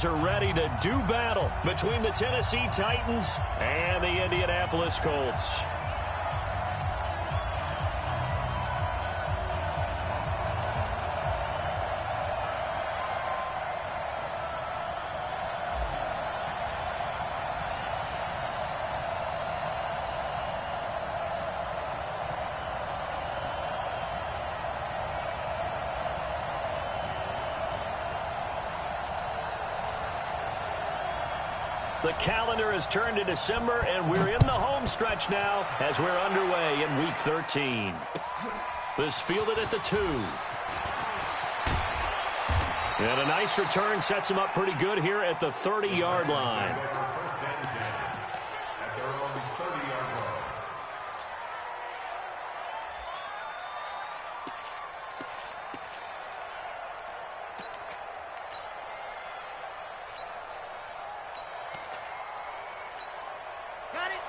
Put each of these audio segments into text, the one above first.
Are ready to do battle between the Tennessee Titans and the Indianapolis Colts. The calendar has turned to December, and we're in the home stretch now as we're underway in Week 13. This fielded at the 2. And a nice return sets him up pretty good here at the 30-yard line.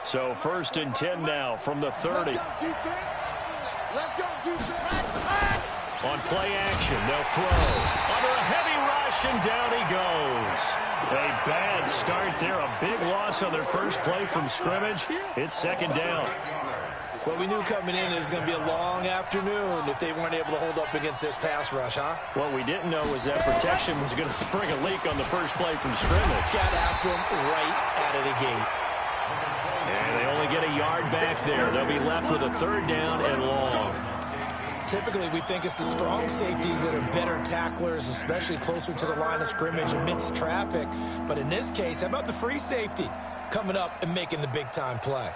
So 1st and 10 now from the 30. Let's go, defense. On play action, they'll throw. Under a heavy rush, and down he goes. A bad start there. A big loss on their first play from scrimmage. It's 2nd down. Well, we knew coming in it was going to be a long afternoon if they weren't able to hold up against this pass rush, huh? What we didn't know was that protection was going to spring a leak on the first play from scrimmage. Got after him right out of the gate. And they only get a yard back there. They'll be left with a 3rd down and long. Typically, we think it's the strong safeties that are better tacklers, especially closer to the line of scrimmage amidst traffic. But in this case, how about the free safety coming up and making the big-time play?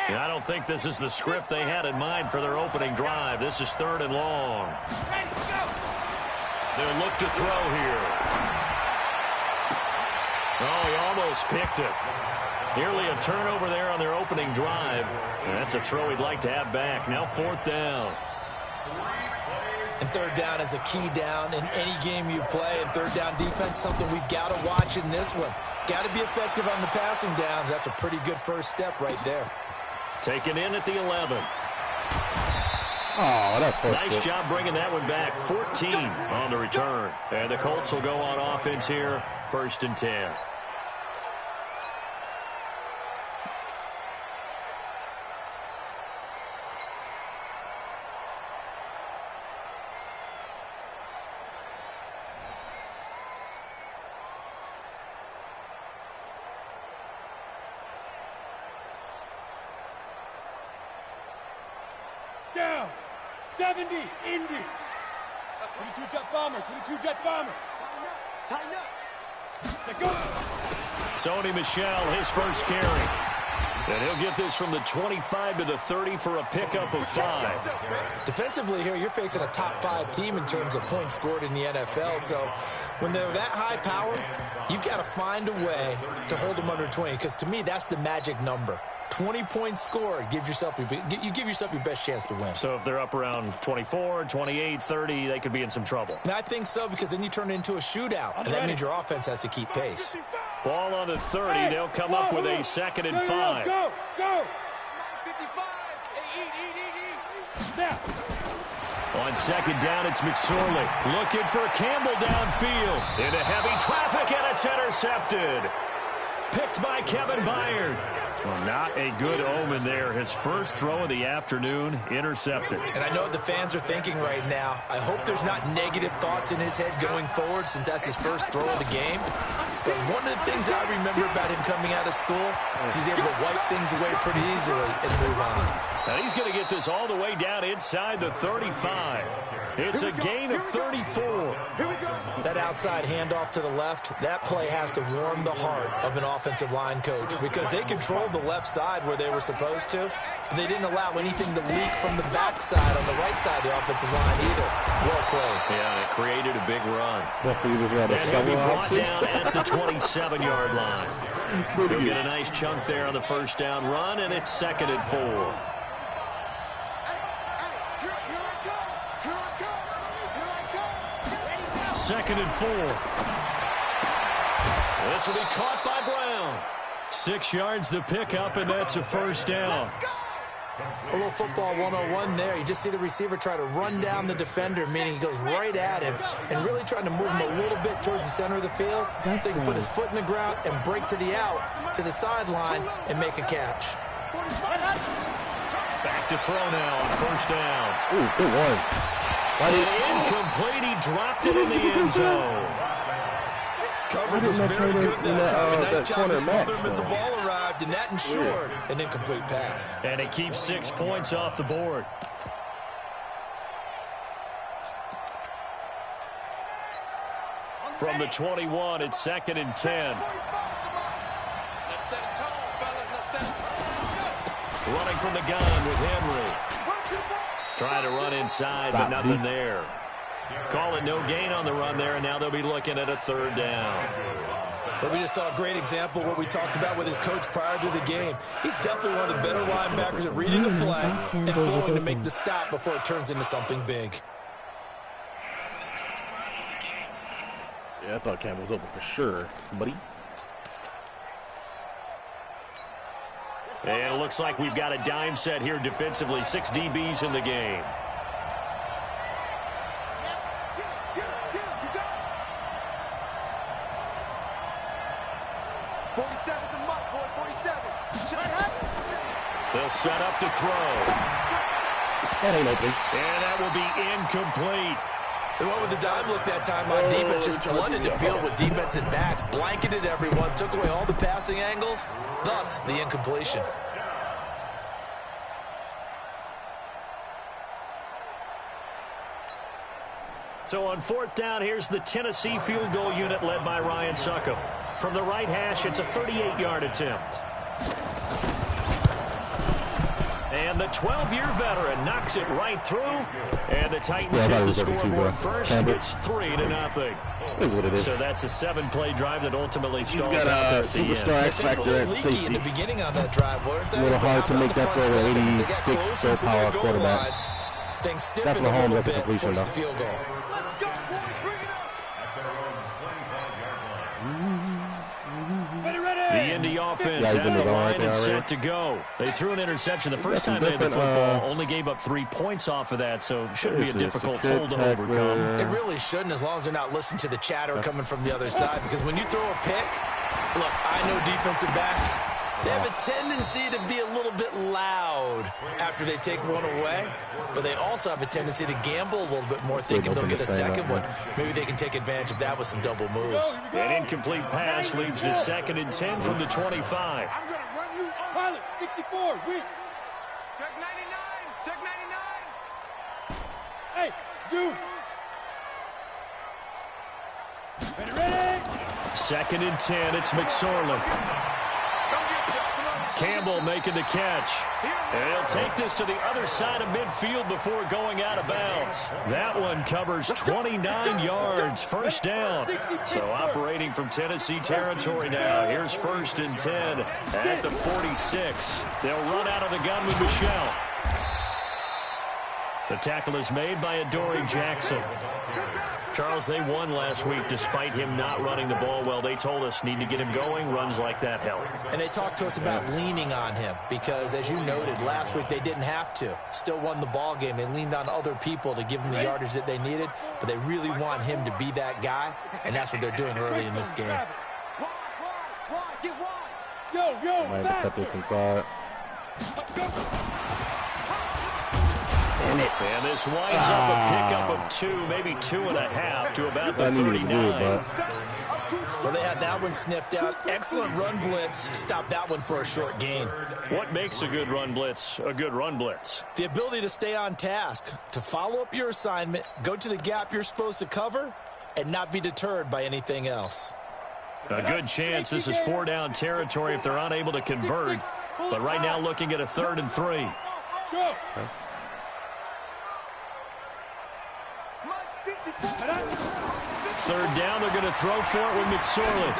And I don't think this is the script they had in mind for their opening drive. This is 3rd and long. They'll look to throw here. Oh, he almost picked it. Nearly a turnover there on their opening drive. And that's a throw he'd like to have back. Now 4th down. And 3rd down is a key down in any game you play. And 3rd down defense, something we've got to watch in this one. Got to be effective on the passing downs. That's a pretty good first step right there. Taken in at the 11. Oh, that's nice job bringing that one back. 14 on the return. And the Colts will go on offense here. 1st and 10. Down. 70, Indy. 22 jet bomber, 22 jet bomber. Tighten up. Let go. Sony Michel, his first carry. And he'll get this from the 25 to the 30 for a pickup of 5. Defensively here, you're facing a top 5 team in terms of points scored in the NFL. So when they're that high powered, you've got to find a way to hold them under 20. Because to me, that's the magic number. 20 points scored, you give yourself your best chance to win. So if they're up around 24, 28, 30, they could be in some trouble. And I think so, because then you turn it into a shootout, and that means your offense has to keep pace. Ball on the 30. They'll come up with a 2nd and 5. Go, go. 55. Eat. Now. On 2nd down, it's McSorley. Looking for Campbell downfield. Into heavy traffic, and it's intercepted. Picked by Kevin Byard. Well, not a good omen there. His first throw of the afternoon, intercepted. And I know what the fans are thinking right now. I hope there's not negative thoughts in his head going forward, since that's his first throw of the game. But one of the things I remember about him coming out of school is he's able to wipe things away pretty easily and move on. And he's going to get this all the way down inside the 35. It's a gain of 34. That outside handoff to the left, that play has to warm the heart of an offensive line coach, because they controlled the left side where they were supposed to, but they didn't allow anything to leak from the backside on the right side of the offensive line either. Well played. Yeah, it created a big run. And he'll be brought down at the 27-yard line. He'll get a nice chunk there on the first down run, and it's 2nd and 4. Second and 4. This will be caught by Brown. 6 yards to pick up, and that's a first down. A little football 101 there. You just see the receiver try to run down the defender, meaning he goes right at him and really trying to move him a little bit towards the center of the field so he can put his foot in the ground and break to the out, to the sideline, and make a catch. Back to throw now on first down. Ooh, good one. Incomplete. He dropped it in the end zone. Coverage was very good that time. A nice job to smother him as the ball arrived, and that ensured an incomplete pass. And it keeps 6 points off the board. From the 21, it's 2nd and 10. Running from the gun with Henry. Trying to run inside, but nothing there. Call it no gain on the run there, and now they'll be looking at a 3rd down. But we just saw a great example of what we talked about with his coach prior to the game. He's definitely one of the better linebackers at reading the play and flowing to make the stop before it turns into something big. Yeah, I thought Cam was open for sure, buddy. And it looks like we've got a dime set here defensively. 6 DBs in the game. They'll set up to throw. That ain't open. And that will be incomplete. They went with the dime look that time on defense, just flooded the field with defensive backs, blanketed everyone, took away all the passing angles, thus the incompletion. So on 4th down, here's the Tennessee field goal unit led by Ryan Succop. From the right hash, it's a 38-yard attempt. And the 12-year veteran knocks it right through. And the Titans hit the scoreboard first. It's 3-0. So that's a 7-play drive that ultimately stalls out there at the end. Things were a little leaky in the beginning on that drive, weren't they? A little hard to make that throw at 86 full-power quarterback. Things stiffened a little bit, forced the field goal. The Indy offense at the line and set to go. They threw an interception the first time they had the football, only gave up 3 points off of that, so it shouldn't be a difficult hold to overcome. It really shouldn't, as long as they're not listening to the chatter coming from the other side, because when you throw a pick, look, I know defensive backs, they have a tendency to be a little bit loud after they take one away, but they also have a tendency to gamble a little bit more, thinking they'll get a second one. Maybe they can take advantage of that with some double moves. An incomplete pass leads to 2nd and 10 from the 25. I'm going to run you. Pilot, 64, weak. Check 99, check 99. Hey, zoom. Ready? 2nd and 10, it's McSorley. Campbell making the catch. And he'll take this to the other side of midfield before going out of bounds. That one covers 29 yards, 1st down. So operating from Tennessee territory now. Here's 1st and 10 at the 46. They'll run out of the gun with Michelle. The tackle is made by Adoree Jackson. Charles, they won last week despite him not running the ball well. They told us need to get him going. Runs like that help. And they talked to us about leaning on him because, as you noted, last week they didn't have to. Still won the ball game. They leaned on other people to give them the yardage that they needed, but they really want him to be that guy, and that's what they're doing early in this game. Might have cut this inside. And this winds up a pickup of 2, maybe 2.5 to about the 39. Well, they had that one sniffed out. Excellent run blitz. Stopped that one for a short gain. What makes a good run blitz a good run blitz? The ability to stay on task, to follow up your assignment, go to the gap you're supposed to cover, and not be deterred by anything else. A good chance this is 4-down territory if they're unable to convert. But right now looking at a 3rd and 3. Go. 3rd down, they're going to throw for it with McSorley.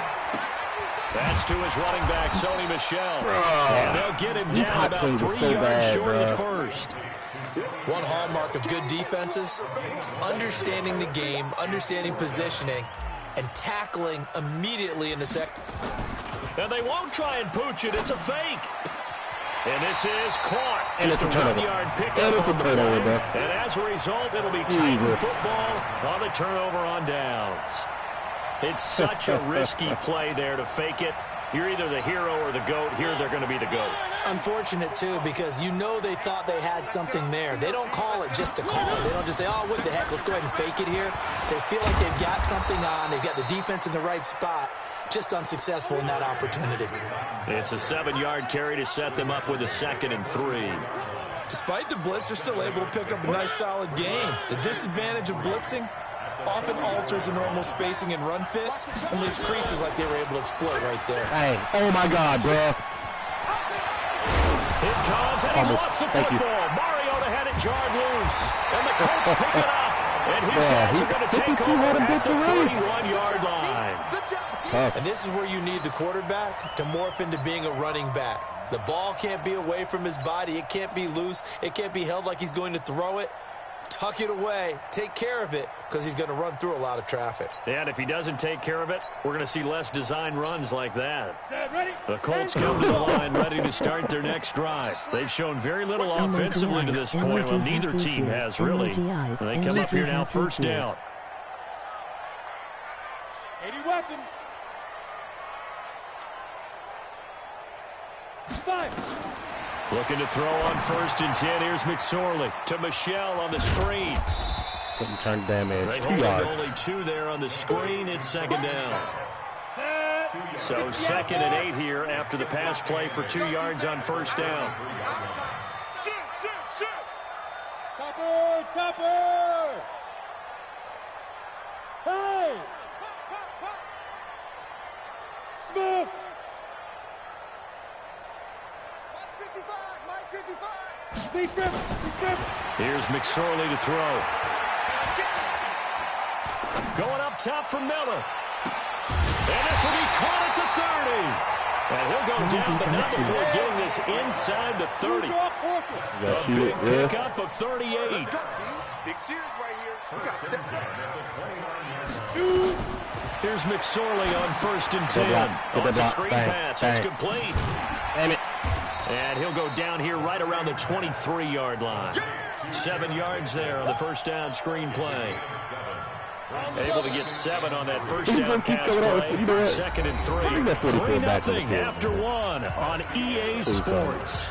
That's to his running back, Sony Michel. And they'll get him down about 3 yards short of the first. One hallmark of good defenses is understanding the game, understanding positioning, and tackling immediately in the second. And they won't try and pooch it. It's a fake. And this is caught. And Just it's a turnover. 1-yard pickup. And it's a turnover, bro. And as a result, it'll be Titan football on the turnover on downs. It's such a risky play there to fake it. You're either the hero or the GOAT. Here, they're going to be the GOAT. Unfortunate, too, because you know they thought they had something there. They don't call it just to call it. They don't just say, oh, what the heck, let's go ahead and fake it here. They feel like they've got something on. They've got the defense in the right spot. Just unsuccessful in that opportunity. It's a 7-yard carry to set them up with a 2nd and 3. Despite the blitz, they're still able to pick up a nice, solid gain. The disadvantage of blitzing often alters the normal spacing and run fits and leaves creases like they were able to exploit right there. Hey, oh my God, bro. It comes, and he lost the football. Mariota had it jarred loose, and the Colts pick it up. And his guys are going to take over at the 31-yard line. And this is where you need the quarterback to morph into being a running back. The ball can't be away from his body. It can't be loose. It can't be held like he's going to throw it. Tuck it away. Take care of it because he's going to run through a lot of traffic. And if he doesn't take care of it, we're going to see less design runs like that. The Colts come to the line ready to start their next drive. They've shown very little offensively to this point. Well, neither team has really. And they come up here now, first down. 80 weapon. 5. Looking to throw on 1st and 10. Here's McSorley to Michelle on the screen. Couldn't turn damage. They 2 hold yards. only 2 there on the screen. It's 2nd down. So 2nd and 8 here after the pass play for 2 yards on 1st down. Topper! Hey! Smith! Here's McSorley to throw. Going up top for Miller. And this will be caught at the 30. And he'll go down, but not before getting this inside the 30. A big pickup of 38. Big series right here. Here's McSorley on 1st and 10. On the screen pass. It's complete. Damn it. And he'll go down here right around the 23-yard line. 7 yards there on the first down screen play. Able to get 7 on that first down pass play. 2nd and 3. 3-0 after 1 on EA Sports.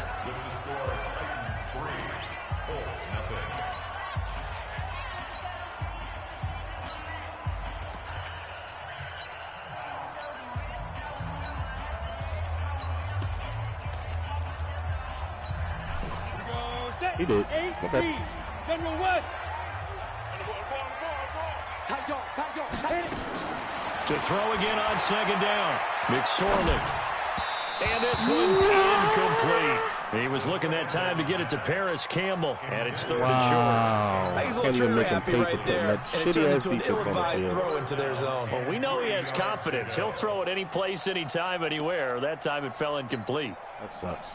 He did. Okay. General West. To throw again on 2nd down. McSorley. And this one's incomplete. He was looking that time to get it to Paris Campbell. And it's 3rd and short. He's a little trigger happy right there. And it turned into an ill-advised throw into their zone. Well, we know he has confidence. He'll throw it any place, anytime, anywhere. That time it fell incomplete. That sucks.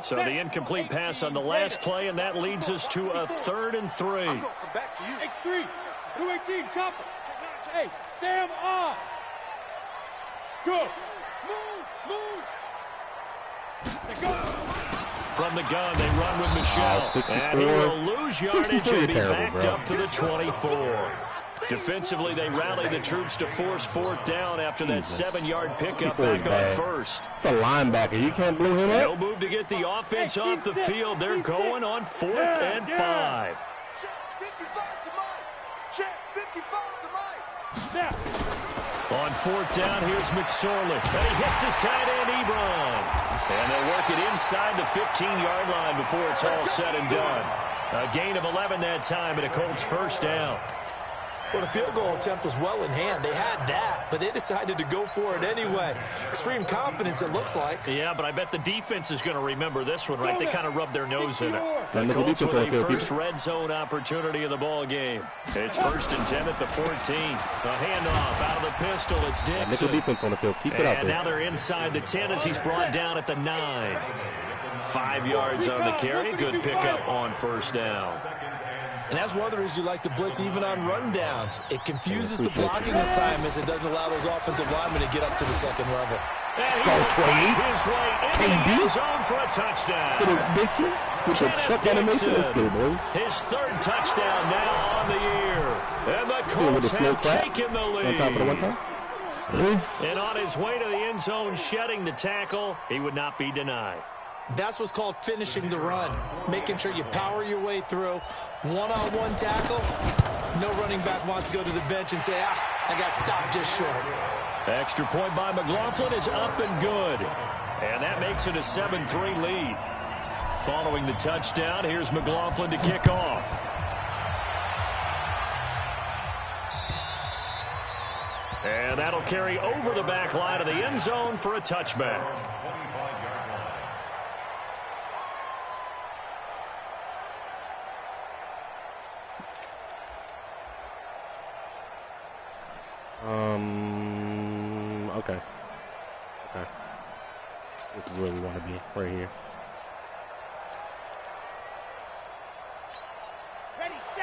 So the incomplete pass on the last play, and that leads us to a 3rd and 3. X3, 218, chopper. Hey, Sam off. Go. Move. Go. From the gun, they run with Michelle. And he will lose yardage and be backed up to the 24. Defensively, they rally the troops to force 4th down after that 7-yard pickup back on 1st. It's a linebacker. You can't blow him They'll up. move to get the offense off the field. They're going on 4th and 5. On 4th down, here's McSorley. And he hits his tight end, Ebron. And they'll work it inside the 15-yard line before it's all said and done. A gain of 11 that time, and a Colts first down. Well, the field goal attempt was well in hand. They had that, but they decided to go for it anyway. Extreme confidence, it looks like. Yeah, but I bet the defense is going to remember this one, right? They kind of rubbed their nose in it. The And Colts with defense the on the first field. red zone opportunity of the ball game. It's 1st and 10 at the 14. A handoff out of the pistol. It's Nickel Dixon. defense on the field. Keep it out And there. now they're inside the 10 as he's brought down at the 9. 5 yards on the carry. Good pickup on 1st down. And that's one of the reasons you like to blitz even on rundowns. It confuses the blocking assignments. It doesn't allow those offensive linemen to get up to the second level. And he will fight his way into the end zone for a touchdown. Kenneth Dixon, his third touchdown now on the year. And the Colts have taken the lead. And on his way to the end zone, shedding the tackle, he would not be denied. That's what's called finishing the run, making sure you power your way through. One-on-one tackle, no running back wants to go to the bench and say, I got stopped just short. Extra point by McLaughlin is up and good. And that makes it a 7-3 lead. Following the touchdown, here's McLaughlin to kick off. And that'll carry over the back line of the end zone for a touchback. Okay. This is where we want to be, right here.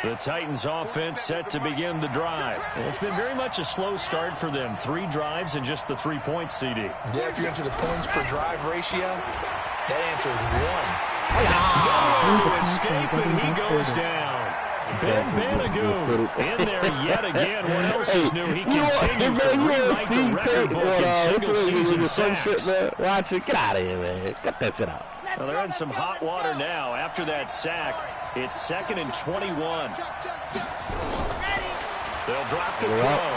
The Titans offense set to begin the drive. It's been very much a slow start for them. 3 drives and just the 3 points, CD. Yeah, if you're into the points per drive ratio, that answer is 1. No escape, and he goes down. Ben Banagoo in there yet again. What else is new? He continues to rewrite the record book in single-season sacks. Watch it. Get out of here, man. Cut that shit out. Well, they're in some hot water now. After that sack, it's 2nd and 21. They'll drop the throw.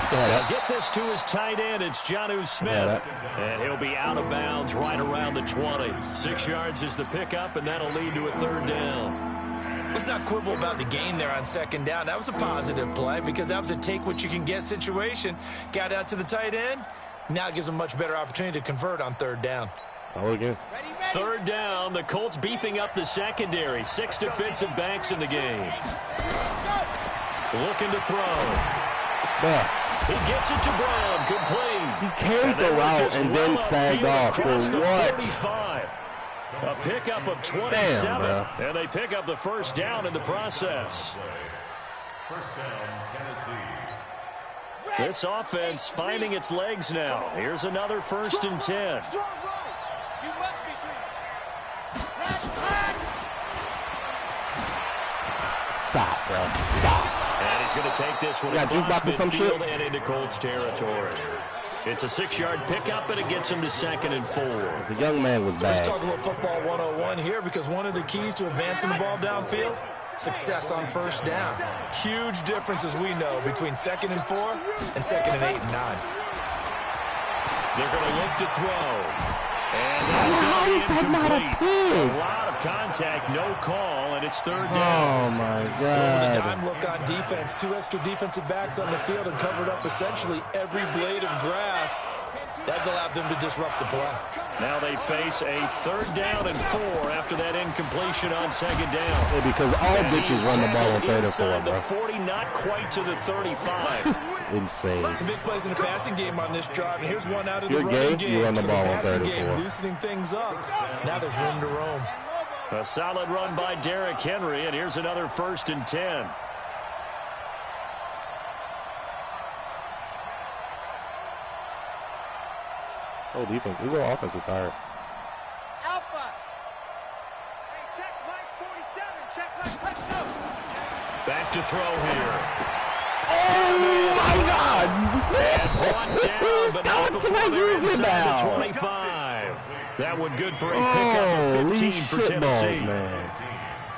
They'll get this to his tight end. It's Jonnu Smith. And he'll be out of bounds right around the 20. 6 yards is the pickup, and that'll lead to a 3rd down. Let's not quibble about the gain there on 2nd down. That was a positive play because that was a take-what-you-can-get situation. Got out to the tight end. Now it gives them a much better opportunity to convert on 3rd down. Oh, again. 3rd down. The Colts beefing up the secondary. 6 defensive backs in the game. Looking to throw. He gets it to Brown. Complete. He carried the route and then sagged off. For what? 35. A pickup of 27, and they pick up the 1st down in the process. 1st down, Tennessee. This offense finding its legs now. Here's another 1st and 10. Stop, bro. Stop. And he's going to take this one across midfield and into Colts territory. It's a 6-yard pickup, and it gets him to 2nd and 4. The young man was bad. Let's talk a little football 101 here because one of the keys to advancing the ball downfield, success on 1st down. Huge difference, as we know, between 2nd and 4 and 2nd and 8 and 9. They're going to look to throw. And that'll be incomplete. A lot of contact, no call, and it's 3rd down. Oh, my God. With a dime look on defense, 2 extra defensive backs on the field and covered up essentially every blade of grass. That allowed them to disrupt the play. Now they face a 3rd down and 4 after that incompletion on 2nd down. Yeah, because all bitches run the ball on 3rd and 4, bro. The 40, not quite to the 35. Insane. Some big plays in the passing game on this drive, and here's one out of the running game. You run the ball on 3rd game, and 4. loosening things up. Now there's room to roam. A solid run by Derrick Henry, and here's another 1st and 10. Oh, defense. We go offensive tired. Alpha. Hey, check Mike 47. Check Mike Petco. Back to throw here. Oh, my God. And brought down, but not before they're inside the 25. That one good for a pickup of 15 for Tennessee. Man.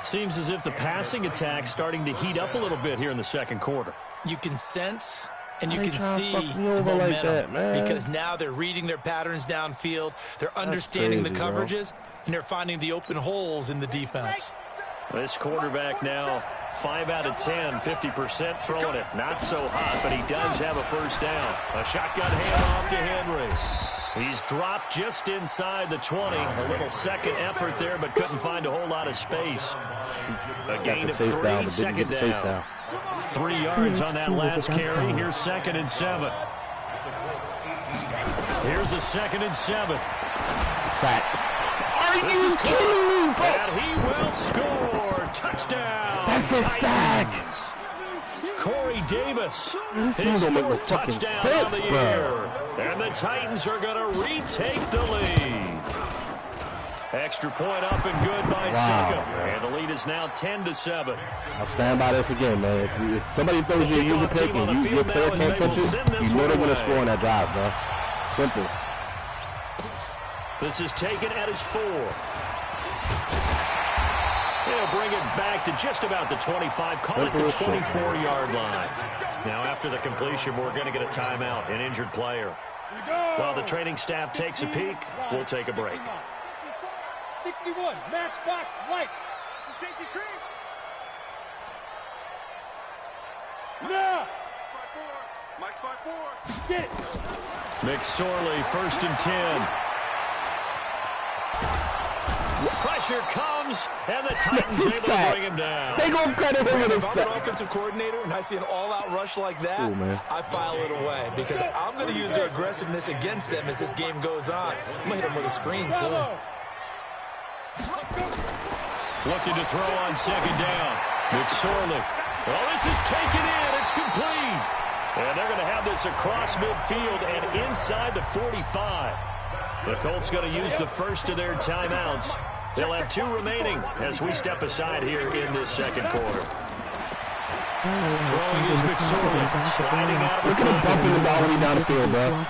Seems as if the passing attack's starting to heat up a little bit here in the 2nd quarter. You can sense and you can see the momentum because now they're reading their patterns downfield. They're understanding the coverages, and they're finding the open holes in the defense. This quarterback now 5 out of 10, 50% throwing it. Not so hot, but he does have a 1st down. A shotgun handoff to Henry. He's dropped just inside the 20. A little 2nd effort there, but couldn't find a whole lot of space. A gain of 3, 2nd down. 3 yards on that last carry. Here's 2nd and 7. Here's a 2nd and 7. Sack. This is caught, and he will score. Touchdown. That's a sack. Corey Davis, His his don't make no fourth fucking touchdown sense, on the bro. year. And the Titans are going to retake the lead. Extra point up and good by Sika. And the lead is now 10-7. I'll stand by this again, man. If somebody throws you a user pick and your player can't catch it, you know they're going to score on that drive, bro. Simple. This is taken at his 4. He'll bring it back to just about the 25. Call it the 24-yard line. Now, after the completion, we're going to get a timeout, an injured player. While the training staff takes a peek, we'll take a break. 61, matchbox right. Safety cream. Now. Mike's by 4. Get it. McSorley, 1st and 10. Pressure comes, and the Titans able to bring him down. They gonna credit him with a If I'm sack. an offensive coordinator and I see an all-out rush like that, Ooh, man. I file it away because I'm going to use their aggressiveness against them as this game goes on. I'm going to hit them with a screen soon. Looking to throw on 2nd down. McSorley. Well, this is taken in. It's complete. And they're going to have this across midfield and inside the 45. The Colts going to use the first of their timeouts. They'll have 2 remaining as we step aside here in this 2nd quarter. Throwing is McSorley. Sliding out of Look at him bumping the ball when he's down the field, bro.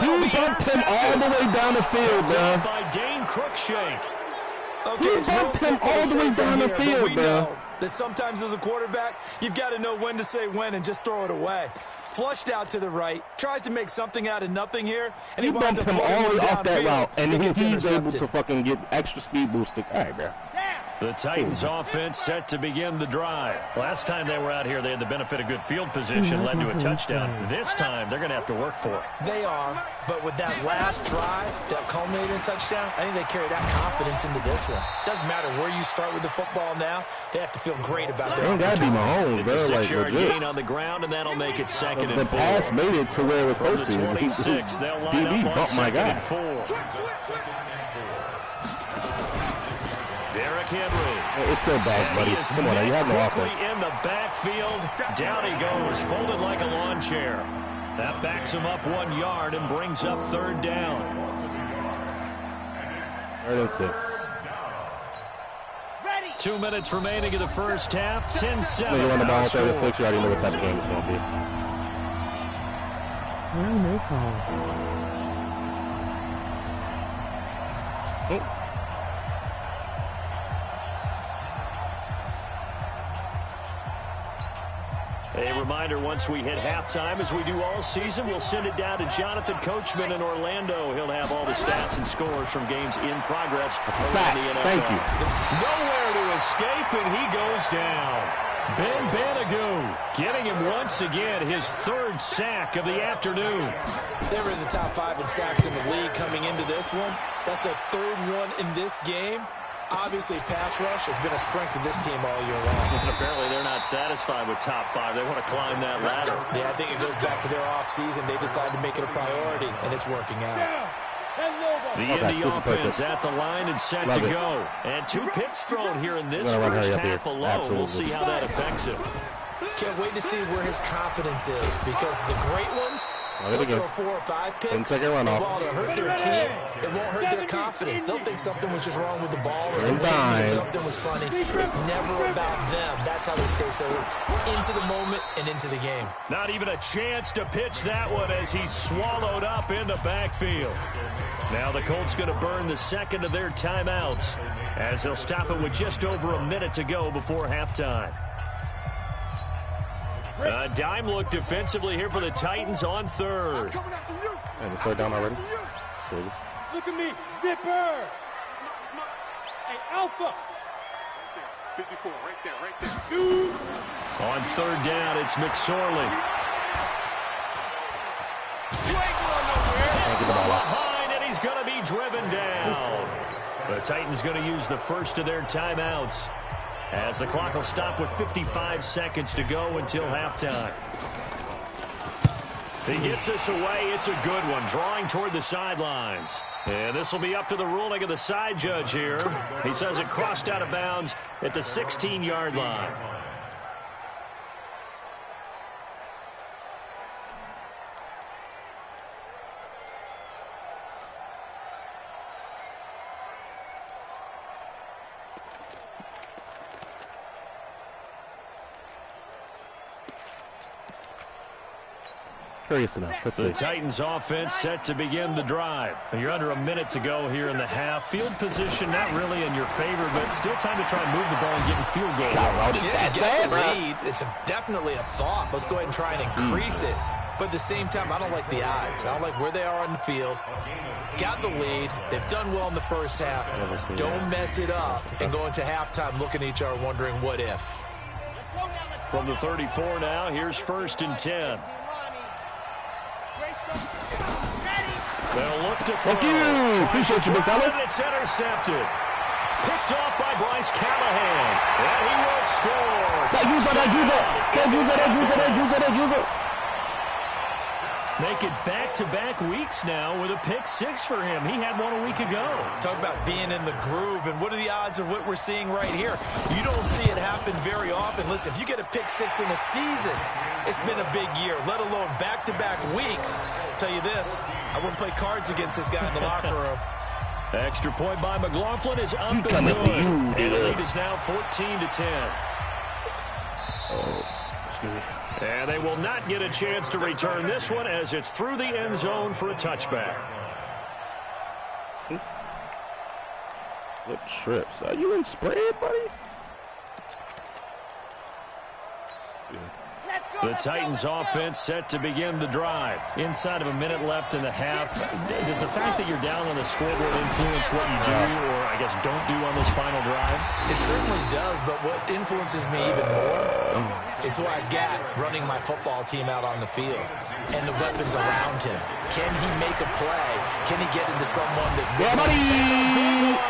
He bumped him all the way down the field, Down bro. by Dane Cruikshank. Okay, it's real bumped him simple all to the say way from down the here, but field, we bro. know that sometimes as a quarterback, you've got to know when to say when and just throw it away. Flushed out to the right, tries to make something out of nothing here, and He he winds bumped up him all the way off that downfield route, and and gets he's able intercepted. to fucking get extra speed boosted. All right, bro. The Titans offense set to begin the drive. Last time they were out here, they had the benefit of good field position, led to a touchdown. This time, they're going to have to work for it. They are, but with that last drive that culminated in a touchdown, I think they carry that confidence into this one. Doesn't matter where you start with the football now, they have to feel great about their Ain't gotta be opportunity. Mahomes, It's a bro. Like, 6-yard legit. gain on the ground, and that'll make it 2nd The and 4. pass made it to where it was From the supposed to. 26, they'll line DB up on bumped my 2nd guy. and 4. Derrick Henry. It's still bad, And buddy. he is Come on, now, you met have no quickly offense. in the backfield. Down he goes, folded like a lawn chair. That backs him up 1 yard and brings up 3rd down. 3rd and 6. 2 minutes remaining in the first half. 10-7. When you run the ball on our 3rd and score. 6, you already know what type of game it's going to be. Oh. A reminder, once we hit halftime, as we do all season, we'll send it down to Jonathan Coachman in Orlando. He'll have all the stats and scores from games in progress around the NFL. Thank you. Nowhere to escape, and he goes down. Ben Banagou getting him once again, his 3rd sack of the afternoon. They were in the top 5 in sacks in the league coming into this one. That's their 3rd one in this game. Obviously, pass rush has been a strength of this team all year long. And apparently they're not satisfied with top 5. They want to climb that ladder. Yeah, I think it goes back to their offseason. They decided to make it a priority, and it's working out. The Okay, Indy this is offense perfect. at the line and set Love to it. go. And 2 picks thrown here in this We're gonna run first hurry up half here. alone. We'll see Absolutely. how that affects him. Can't wait to see where his confidence is, because the great ones, There they'll we go. throw 4 or 5 picks, 10-second and runoff. while it'll hurt their team, it won't hurt their confidence. They'll think something was just wrong with the ball, or the And wind, or dime. something was funny. It's never about them. That's how they stay so into the moment and into the game. Not even a chance to pitch that one as he's swallowed up in the backfield. Now the Colts going to burn the 2nd of their timeouts as they'll stop it with just over a minute to go before halftime. A dime look defensively here for the Titans on 3rd. And it's 3rd down already. Look at me, zipper. Hey, Alpha. 54, right there. Shoot. On 3rd down, it's McSorley. You ain't going nowhere. From behind, and he's going to be driven down. The Titans going to use the first of their timeouts as the clock will stop with 55 seconds to go until halftime. He gets us away. It's a good one, drawing toward the sidelines. And this will be up to the ruling of the side judge here. He says it crossed out of bounds at the 16-yard line. The Titans offense set to begin the drive. You're under a minute to go here in the half. Field position not really in your favor, but still time to try and move the ball and get in field goal. Yeah, get the lead. It's definitely a thought. Let's go ahead and try and increase it. But at the same time, I don't like the odds. I don't like where they are on the field. Got the lead. They've done well in the first half. Don't mess it up and go into halftime looking at each other wondering what if. From the 34 now, here's 1st and 10. They'll look to throw. Thank you. Appreciate you, big fella. It's intercepted. Picked off by Bryce Callahan. And he will score. Make it back-to-back weeks now with a pick 6 for him. He had one a week ago. Talk about being in the groove, and what are the odds of what we're seeing right here? You don't see it happen very often. Listen, if you get a pick 6 in a season, it's been a big year, let alone back-to-back weeks. I'll tell you this, I wouldn't play cards against this guy in the locker room. Extra point by McLaughlin is up and good. And the lead is now 14-10. And they will not get a chance to return this one as it's through the end zone for a touchback. Flip trips. Are you in spread, buddy? The Titans offense set to begin the drive. Inside of a minute left in the half. Does the fact that you're down on the scoreboard influence what you do, or I guess don't do on this final drive? It certainly does, but what influences me even more is who I've got running my football team out on the field and the weapons around him. Can he make a play? Can he get into someone that... Yeah, buddy!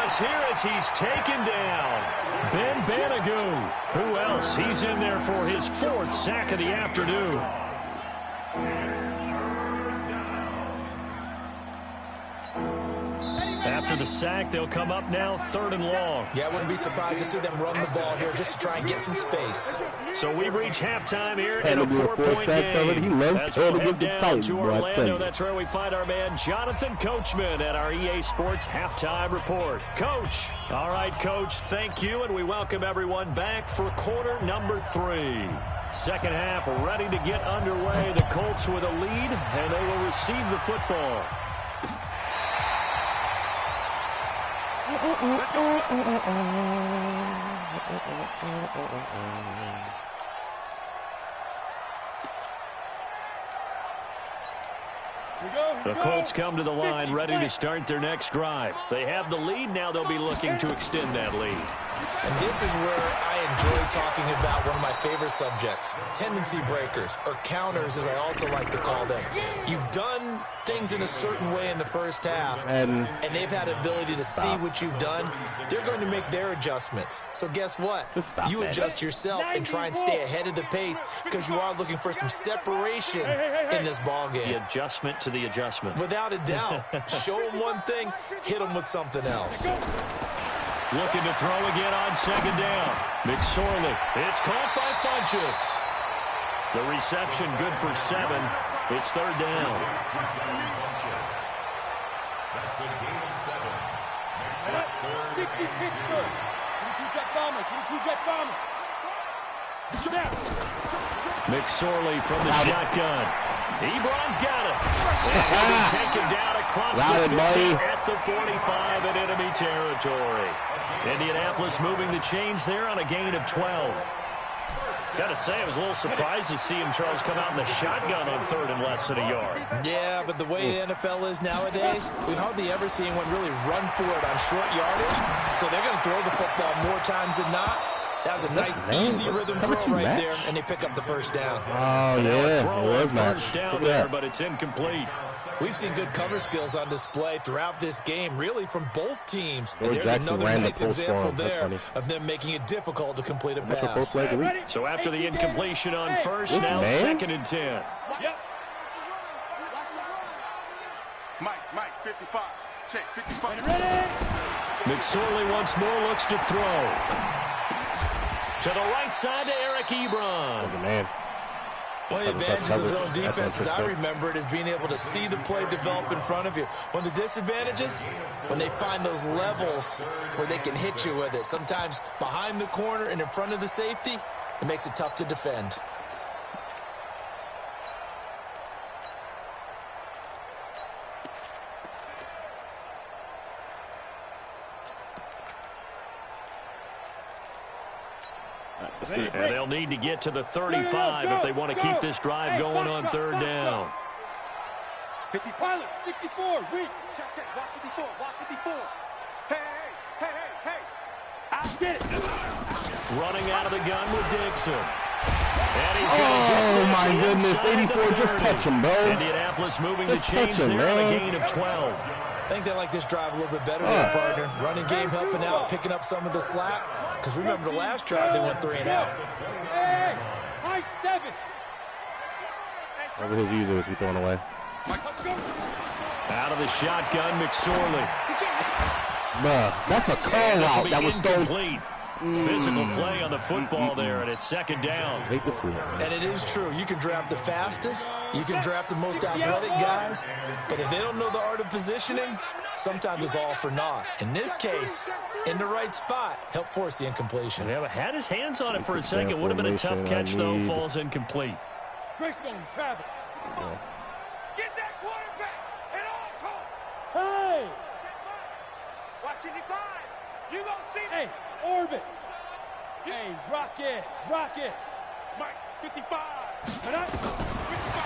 Here as he's taken down. Ben Banagoo. Who else? He's in there for his 4th sack of the afternoon. After the sack, they'll come up now 3rd and long. Yeah, I wouldn't be surprised to see them run the ball here just to try and get some space. So we've reached halftime here in a 4-point game. As we'll head down to Orlando, that's where we find our man Jonathan Coachman at our EA Sports Halftime Report. Coach. All right, Coach, thank you, and we welcome everyone back for quarter number 3. Second half ready to get underway. The Colts with a lead, and they will receive the football. The Colts come to the line ready to start their next drive. They have the lead. Now they'll be looking to extend that lead. And this is where I enjoy talking about one of my favorite subjects, tendency breakers, or counters as I also like to call them. You've done things in a certain way in the first half, and they've had the ability to see what you've done. They're going to make their adjustments. So guess what? You adjust yourself and try and stay ahead of the pace because you are looking for some separation in this ball game. The adjustment to the adjustment. Without a doubt. Show them one thing, hit them with something else. Looking to throw again on 2nd down. McSorley. It's caught by Funchess. The reception good for 7. It's 3rd down. That's a gain of 7. 60 Pittsburgh. 22-jet bomber. 22-jet bomber. McSorley from the shotgun. Ebron's got it. And he'll be taken down across the 50 at the 45 in enemy territory. Indianapolis moving the chains there on a gain of 12. Got to say, I was a little surprised to see him, Charles, come out in the shotgun on 3rd and less than a yard. Yeah, but the way the NFL is nowadays, we hardly ever see anyone really run for it on short yardage. So they're going to throw the football more times than not. That was a nice, easy rhythm throw right there, and they pick up the 1st down. Oh, yeah. Throw on 1st down there, but it's incomplete. We've seen good cover skills on display throughout this game, really from both teams. And there's another nice example there of them making it difficult to complete a pass. So after the incompletion on 1st, now 2nd and 10. Mike, 55. McSorley once more looks to throw. To the right side to Eric Ebron. Oh, man. One of the advantages of zone defense, as I remember it, is being able to see the play develop in front of you. One of the disadvantages, when they find those levels where they can hit you with it, sometimes behind the corner and in front of the safety, it makes it tough to defend. And they'll need to get to the 35 if they want to keep this drive going on third down. 50 pilot, 64, weak. Check, block 54, block 54. Hey. I'll get it. Running out of the gun with Dixon. Oh, my goodness. 84, just touch him, bro. Indianapolis moving to change there on a gain of 12. I think they like this drive a little bit better, their partner. Running game helping out, picking up some of the slack. Because remember, the last drive, they went 3 and out. Hey, high 7. Over his users, he's throwing away. Out of the shotgun, McSorley. Bruh, that's a call out that was incomplete. Physical play on the football there, and it's second down. Hate to see it. And it is true. You can draft the fastest. You can draft the most athletic guys. But if they don't know the art of positioning, sometimes it's all for naught. In this case, in the right spot, help force the incompletion. Yeah, but had his hands on it for a second. Would have been a tough catch, though. Falls incomplete. Greystone, Travis. Get that quarterback at all costs. Hey. Watch it, 5. You gonna see it. Hey, orbit. Hey, rocket. Mike, 55.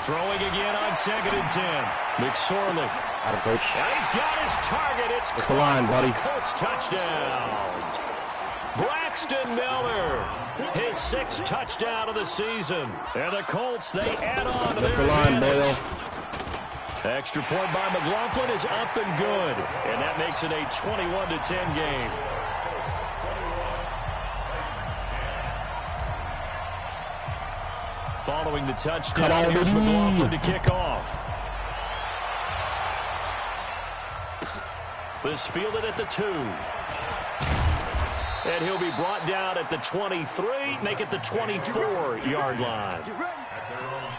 Throwing again on 2nd and 10. McSorley. Out of coach. And he's got his target. It's the line, buddy. Colts touchdown. Braxton Miller, his 6th touchdown of the season. And the Colts, they add on to their advantage. Extra point by McLaughlin is up and good. And that makes it a 21-10 game. Following the touchdown, here's McLaughlin to kick off. This fielded at the 2. And he'll be brought down at the 23, make it the 24-yard line.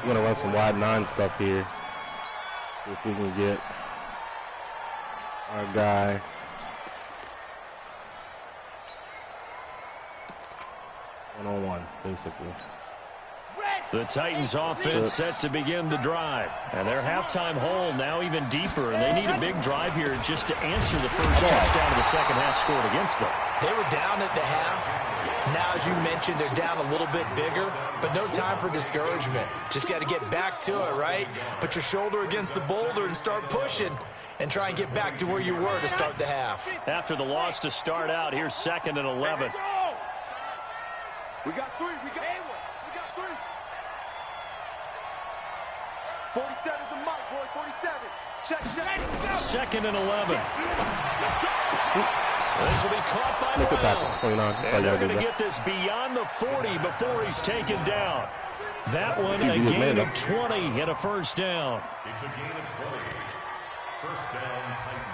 We're going to run some wide 9 stuff here. See if we can get our guy. One-on-one, basically. The Titans offense set to begin the drive. And their halftime hole now even deeper. And they need a big drive here just to answer the first touchdown of the second half scored against them. They were down at the half. Now, as you mentioned, they're down a little bit bigger. But no time for discouragement. Just got to get back to it, right? Put your shoulder against the boulder and start pushing. And try and get back to where you were to start the half. After the loss to start out, here's 2nd and 11. We got 3. We got 3. 47's the mark, boy. 47. Check. 2nd and 11. This will be caught by Brown. And they're going to get this beyond the 40 before he's taken down. That one, a gain of 20 and a first down. It's a gain of 20. First down, Titans.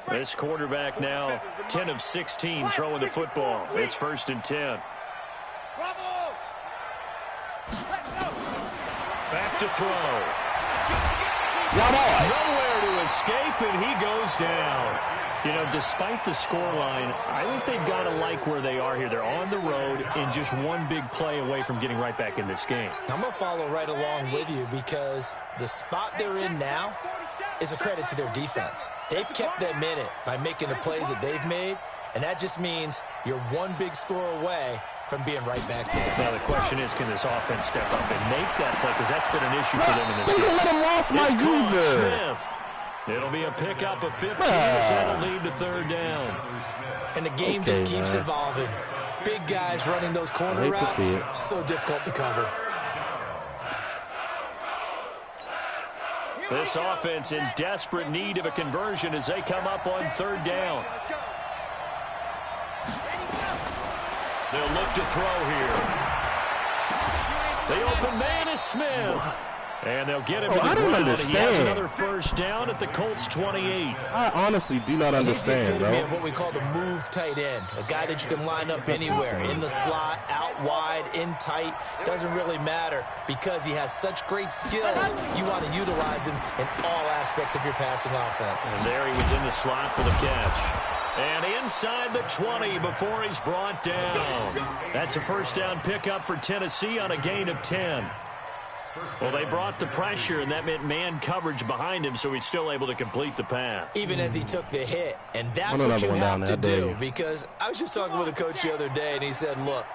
This quarterback now 10 of 16 throwing the football. It's 1st and 10. Back to throw. Nowhere to escape, and he goes down. You know, despite the scoreline, I think they've got to like where they are here. They're on the road and just one big play away from getting right back in this game. I'm going to follow right along with you because the spot they're in now is a credit to their defense. They've kept them in it by making the plays that they've made, and that just means you're one big score away from being right back there. Now the question is, can this offense step up and make that play? Because that's been an issue for them in this game. Let him lost my user. Smith. It'll be a pickup of 15, so that'll lead to 3rd down. And the game just keeps evolving. Big guys running those corner routes, so difficult to cover. This offense in desperate need of a conversion as they come up on 3rd down. They'll look to throw here. The open man is Smith. And they'll get him to the ground. He has another first down at the Colts 28. I honestly do not understand, He's the epitome of what we call the move tight end. A guy that you can line up anywhere. In the slot, out wide, in tight. Doesn't really matter because he has such great skills. You want to utilize him in all aspects of your passing offense. And there he was in the slot for the catch. And inside the 20 before he's brought down. That's a first down pickup for Tennessee on a gain of 10. Well, they brought the pressure, and that meant man coverage behind him, so he's still able to complete the pass. Even as he took the hit, and that's what you have to do. Because I was just talking with a coach the other day, and he said, look,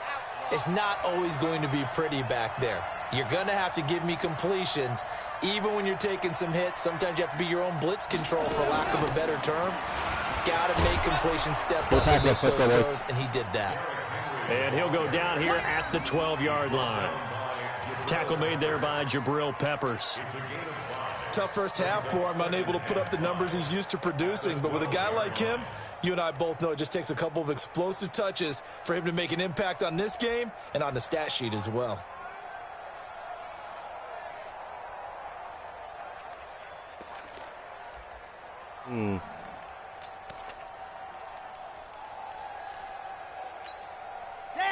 it's not always going to be pretty back there. You're going to have to give me completions. Even when you're taking some hits, sometimes you have to be your own blitz control, for lack of a better term. Got to make completions, step up and make those throws, and he did that. And he'll go down here at the 12-yard line. Tackle made there by Jabril Peppers. Tough first half for him, unable to put up the numbers he's used to producing. But with a guy like him, you and I both know it just takes a couple of explosive touches for him to make an impact on this game and on the stat sheet as well.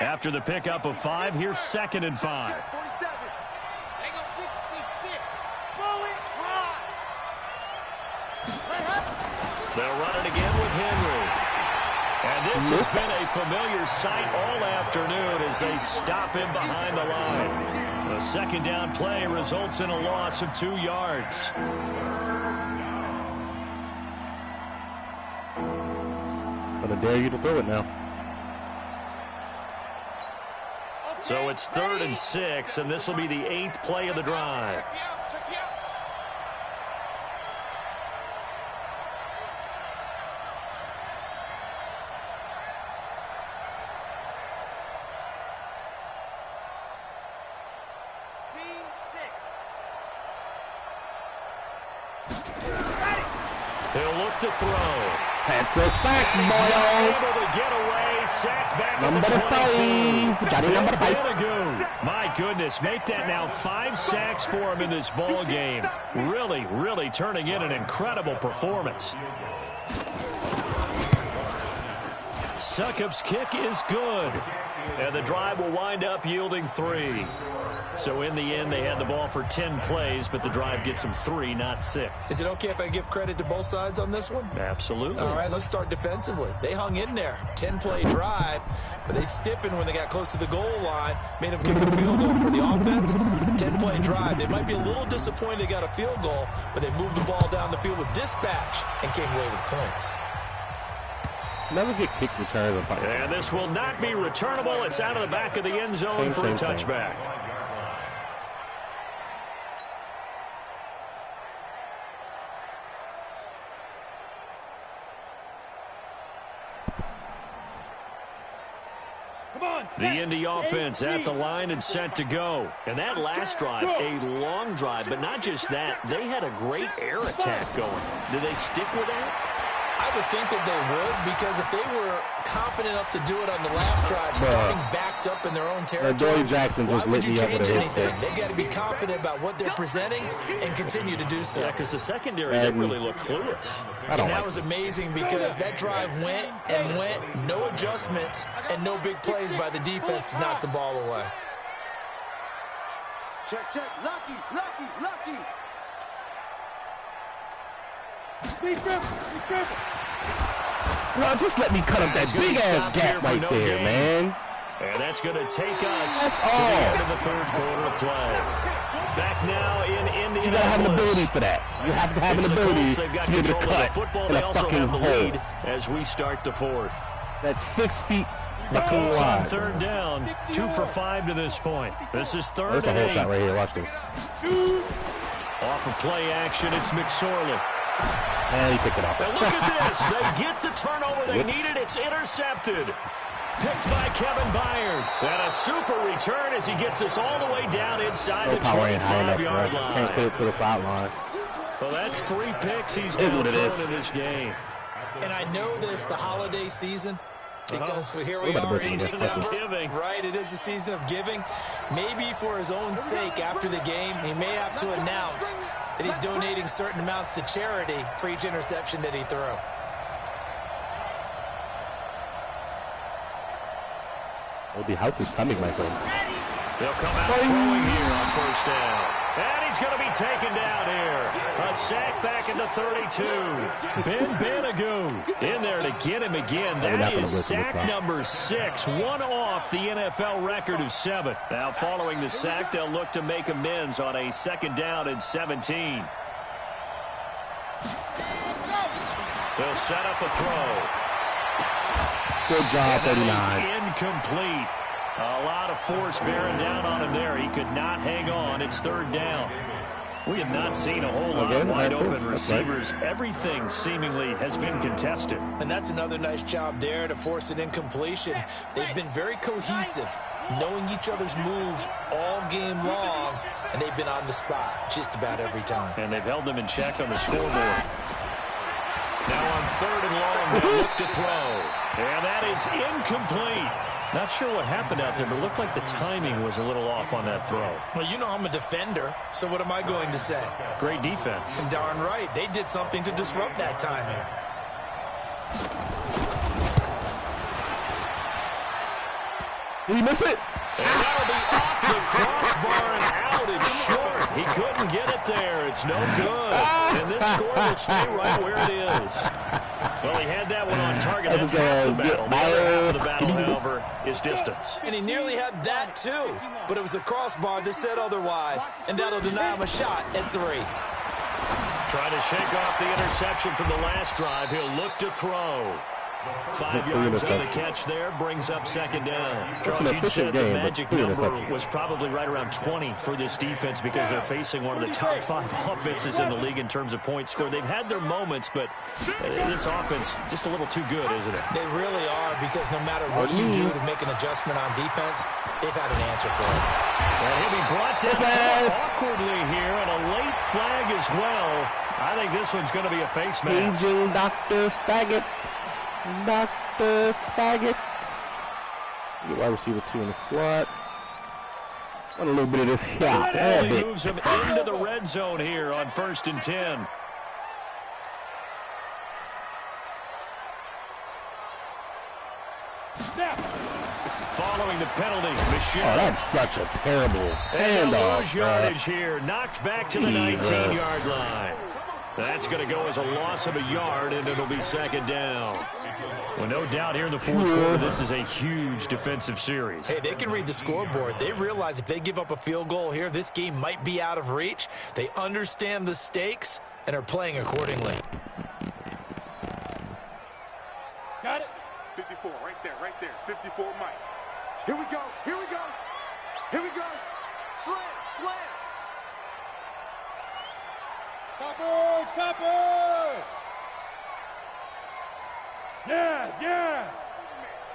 After the pickup of 5, here's 2nd and 5. They'll run it again with Henry. And this has been a familiar sight all afternoon as they stop him behind the line. The second down play results in a loss of 2 yards. I'm going to dare you to throw it now. So it's 3rd and 6, and this will be the 8th play of the drive. He'll look to throw. That's a sack, boy. Able to get away. Sacked back Number at the 22. Johnny number 5. My goodness, make that now 5 sacks for him in this ball game. Really turning in an incredible performance. Succop's kick is good. And the drive will wind up yielding 3. So in the end, they had the ball for 10 plays, but the drive gets them 3, not 6. Is it okay if I give credit to both sides on this one? Absolutely. All right, let's start defensively. They hung in there. 10-play drive, but they stiffened when they got close to the goal line, made them kick a field goal for the offense. 10-play drive. They might be a little disappointed they got a field goal, but they moved the ball down the field with dispatch and came away with points. Never get kick returns. And this will not be returnable. It's out of the back of the end zone for a touchback. The Indy offense at the line and set to go. And that last drive, a long drive, but not just that. They had a great air attack going. Did they stick with that? I would think that they would, because if they were confident enough to do it on the last drive, starting backed up in their own territory, why would you change anything? They've got to be confident about what they're presenting and continue to do so. Yeah, because the secondary didn't really look clueless. And that was amazing because that drive went and went, no adjustments and no big plays by the defense to knock the ball away. Check. Lucky. Bro, just let me cut up that big-ass gap right there, man. And that's going to take us to the end of the third quarter play. Back now in Indianapolis. You got to have an ability for that. You have to have an ability to be able to cut football. in They a also fucking have the hole. lead as we start the fourth. That's 6 feet. The Colts on third down, 2 for 5 to this point. This is 3rd and 8. There's a whole shot right here. Watch this. Off of play action, it's McSorley. And he picked it up. And look at this. They get the turnover they needed. It's intercepted. Picked by Kevin Byard. And a super return as he gets us all the way down inside the 25-yard line. Can't put it to the sideline. Well, that's 3 picks he's now thrown in this game. And I know this, the holiday season, because here we are in December. Right, it is the season of giving. Maybe for his own sake, after the game, he may have to announce that he's donating certain amounts to charity for each interception that he threw. Oh, the house is coming, my friend. They'll come out throwing here on first down. And he's going to be taken down here. A sack back at the 32. Ben Banagoo in there to get him again. That is sack number 6. One off the NFL record of 7. Now following the sack, they'll look to make amends on a 2nd down and 17. They'll set up a throw. Good job, 39. Incomplete. A lot of force bearing down on him there. He could not hang on. It's 3rd down. We have not seen a whole lot of wide-open receivers. Everything seemingly has been contested. And that's another nice job there to force an incompletion. They've been very cohesive, knowing each other's moves all game long, and they've been on the spot just about every time. And they've held them in check on the scoreboard. Now on 3rd and long, they'll look to throw. And that is incomplete. Not sure what happened out there, but it looked like the timing was a little off on that throw. Well, you know I'm a defender, so what am I going to say? Great defense. And darn right, they did something to disrupt that timing. Did he miss it? And that'll be off the crossbar and out and short. He couldn't get it there. It's no good. And this score will stay right where it is. Well, he had that one on target. That's half the battle. The other half of the battle, however, is distance. And he nearly had that, too. But it was the crossbar that said otherwise. And that'll deny him a shot at 3. Trying to shake off the interception from the last drive. He'll look to throw. 5 yards on the catch there, brings up 2nd down. Charles, you said the magic number was probably right around 20 for this defense because they're facing one of the top 5 offenses in the league in terms of points scored. They've had their moments, but this offense just a little too good, isn't it? They really are, because no matter what you do to make an adjustment on defense, they've had an answer for it. And he'll be brought down somewhat awkwardly here, and a late flag as well. I think this one's going to be a face mask. Aging Dr. Faggot. Dr. Faggot. Wide receiver 2 in the slot. Want a little bit of this shot. That only moves him into the red zone here on 1st and 10. Following the penalty, Michelle. Oh, that's such a terrible handoff. Lose yardage here, knocked back to the 19-yard line. That's going to go as a loss of a yard, and it'll be 2nd down. Well, no doubt here in the 4th quarter, this is a huge defensive series. Hey, they can read the scoreboard. They realize if they give up a field goal here, this game might be out of reach. They understand the stakes and are playing accordingly. Got it? 54, right there. 54, Mike. Here we go. Here we go. Slam. Topper! Yes!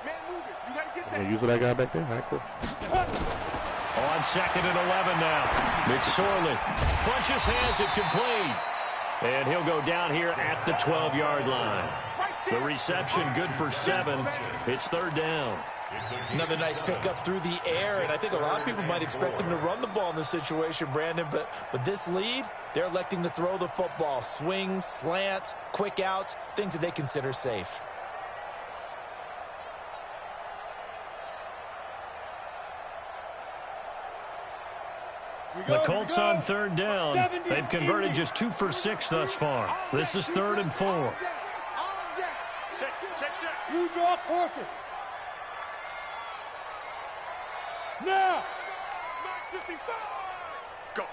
Man, move it. You gotta get that. Use what I got back there? All right, cool. On 2nd and 11 now. McSorley. Funches has it complete. And he'll go down here at the 12-yard line. The reception good for 7. It's 3rd down. Another nice pickup through the air, and I think a lot of people might expect them to run the ball in this situation, Brandon, but with this lead, they're electing to throw the football. Swings, slants, quick outs, things that they consider safe. The Colts on 3rd down. They've converted just 2 for 6 thus far. This is 3rd and 4. Check. You draw Corkers. Now! 9:55! Go!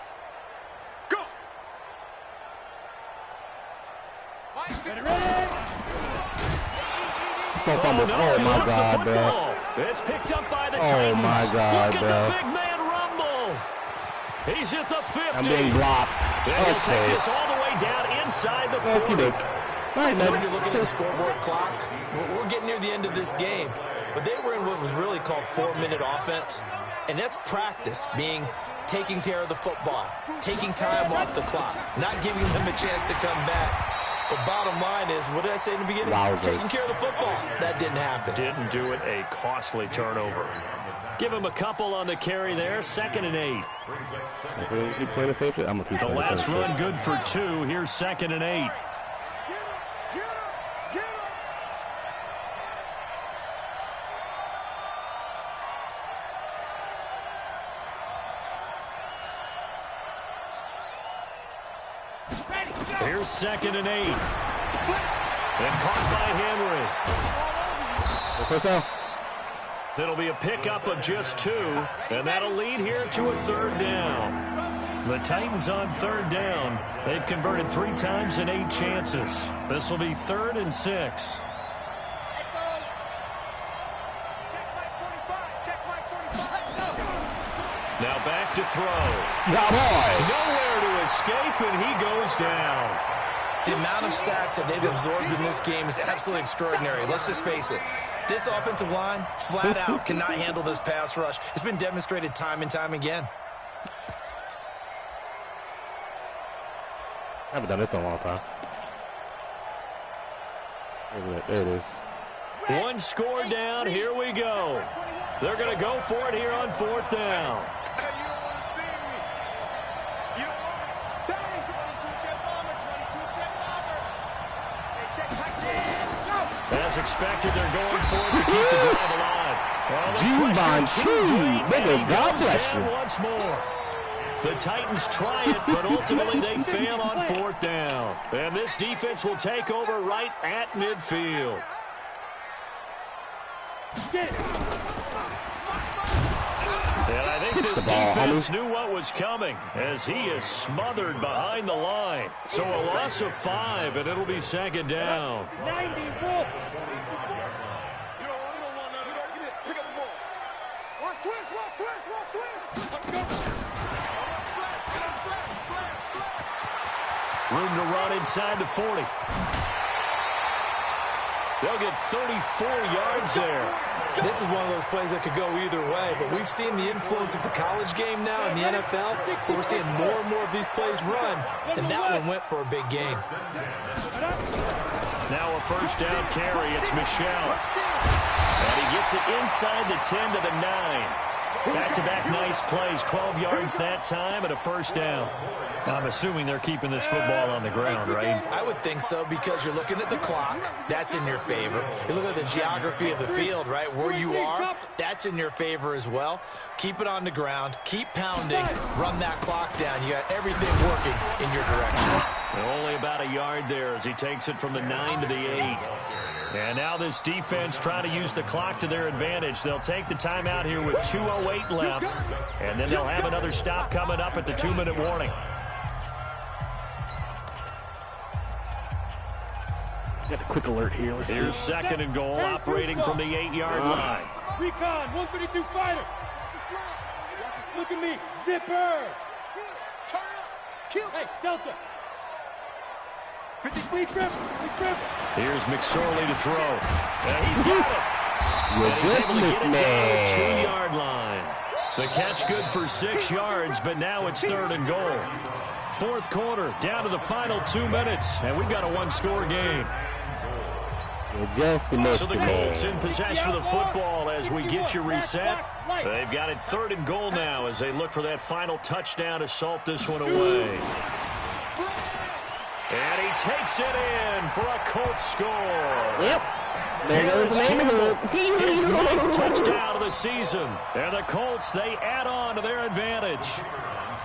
Ready? Oh my God, bro. It's picked up by the Titans. Oh my God, Look at the big man rumble. He's at the 50. I'm being blocked. And he'll take this all the way down inside the 40. All right, now when you're looking at the scoreboard clock, we're getting near the end of this game. But they were in what was really called 4-minute offense. And that's practice, being taking care of the football, taking time off the clock, not giving them a chance to come back. But bottom line is, what did I say in the beginning? Taking care of the football. That didn't happen. Didn't do it. A costly turnover. Give him a couple on the carry there. 2nd and 8. The last run good for 2. Here's 2nd and 8. Here's 2nd and 8. And caught by Henry. First down. It'll be a pickup of just 2, and that'll lead here to a 3rd down. The Titans on 3rd down. They've converted 3 times in 8 chances. This will be 3rd and 6. Now back to throw. Nowhere to escape, and he goes down. The amount of sacks that they've absorbed in this game is absolutely extraordinary. Let's just face it. This offensive line, flat out, cannot handle this pass rush. It's been demonstrated time and time again. I haven't done this in a long time. There it is. 1 score down. Here we go. They're going to go for it here on 4th down. As expected, they're going for it to keep the drive alive. God bless you. Once more. The Titans try it, but ultimately they fail on 4th down. And this defense will take over right at midfield. And I think this defense knew what was coming as he is smothered behind the line. So a loss of 5, and it'll be 2nd down. 94. Room to run inside the 40. They'll get 34 yards there. This is one of those plays that could go either way, but we've seen the influence of the college game now in the NFL, but we're seeing more and more of these plays run, and that one went for a big gain. Now a 1st down carry. It's Michelle. And he gets it inside the 10 to the 9. Back-to-back nice plays. 12 yards that time and a 1st down. I'm assuming they're keeping this football on the ground, right? I would think so, because you're looking at the clock. That's in your favor. You look at the geography of the field, right? Where you are, that's in your favor as well. Keep it on the ground. Keep pounding. Run that clock down. You got everything working in your direction. Only about a yard there as he takes it from the 9 to the 8. And now this defense trying to use the clock to their advantage. They'll take the timeout here with 2:08 left. And then they'll have another stop coming up at the 2-minute warning. Got a quick alert here. Here's 2nd and goal, operating from the 8-yard line. Recon, 132 fighter. Just look at me. Zipper. Turn up. Hey, Delta. 53 triple. Here's McSorley to throw. And he's got it. And he's able to get it down the 2-yard line. The catch good for 6 yards, but now it's 3rd and goal. 4th quarter, down to the final 2 minutes, and we've got a 1-score game. So the Colts in possession of the football as we get you reset. They've got it 3rd and goal now as they look for that final touchdown to salt this one away. And he takes it in for a Colts score. Yep. There goes the neighborhood. His 9th touchdown of the season. And the Colts, they add on to their advantage.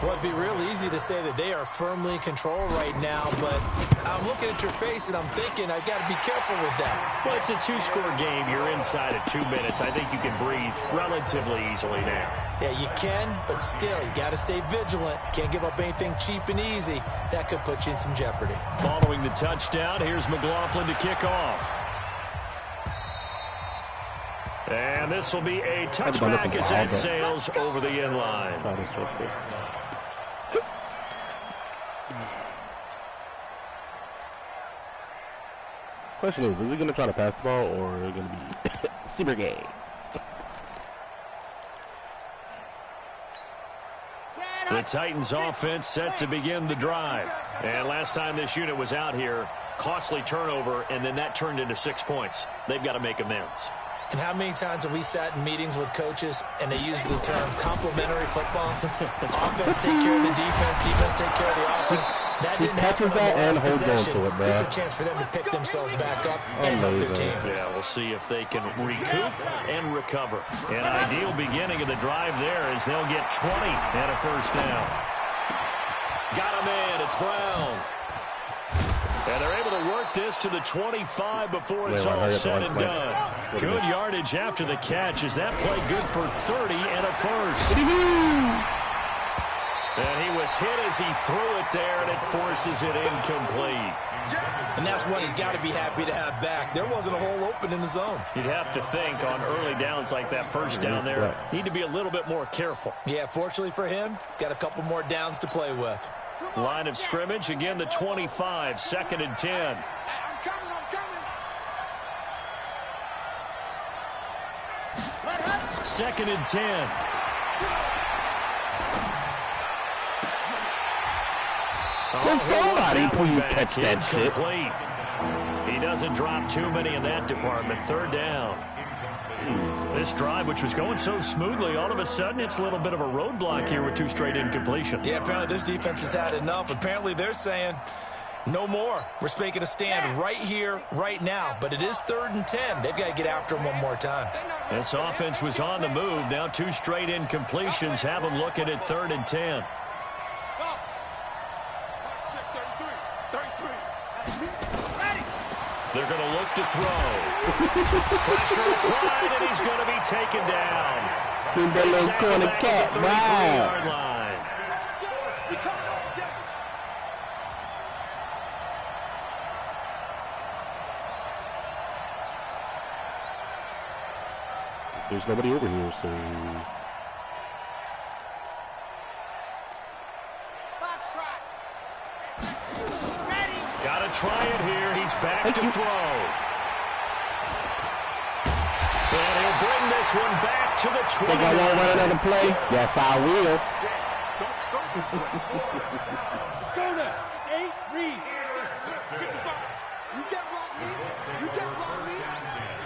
Well, it'd be real easy to say that they are firmly in control right now, but I'm looking at your face and I'm thinking I've got to be careful with that. Well, it's a 2-score game. You're inside at 2 minutes. I think you can breathe relatively easily now. Yeah, you can, but still, you got to stay vigilant. Can't give up anything cheap and easy. That could put you in some jeopardy. Following the touchdown, here's McLaughlin to kick off. And this will be a touchback as that sails over the end line. Question is he going to try to pass the ball or is it going to be super gay? The Titans offense set to begin the drive. And last time this unit was out here, Costly turnover, and then that turned into 6 points. They've got to make amends. And how many times have we sat in meetings with coaches and they use the term complementary football? Offense take care of the defense, defense take care of the offense. That didn't happen on the last possession. This is a chance for them to pick themselves back up and help their team. Yeah, we'll see if they can recoup and recover. An ideal beginning of the drive there as they'll get 20 and a first down. Got a man, it's Brown. And they're able to work this to the 25 before it's all said and done. Good yardage after the catch. Is that play good for 30 and a first? And he was hit as he threw it there, and it forces it incomplete. And that's one he's got to be happy to have back. There wasn't a hole open in the zone. You'd have to think on early downs like that first down there, need to be a little bit more careful. Yeah, fortunately for him, got a couple more downs to play with. Line of scrimmage, again the 25, 2nd and 10. I'm coming. 2nd and 10. Can somebody please catch that shit? He doesn't drop too many in that department. 3rd down. This drive, which was going so smoothly, all of a sudden it's a little bit of a roadblock here with 2 straight incompletions. Yeah, apparently this defense has had enough. Apparently they're saying no more. We're making a stand right here, right now. But it is 3rd and 10. They've got to get after him one more time. This offense was on the move. Now 2 straight incompletions have them looking at 3rd and 10. They're going to look to throw. Pressure applied, and he's going to be taken down. See that little corner cat, yard line. There's nobody over here, so... Got to try it here. He's back to throw. And he'll bring this one back to the 20. Think I won't run another play? Yes, I will. Go now. 8, read. You get block me. You get block me.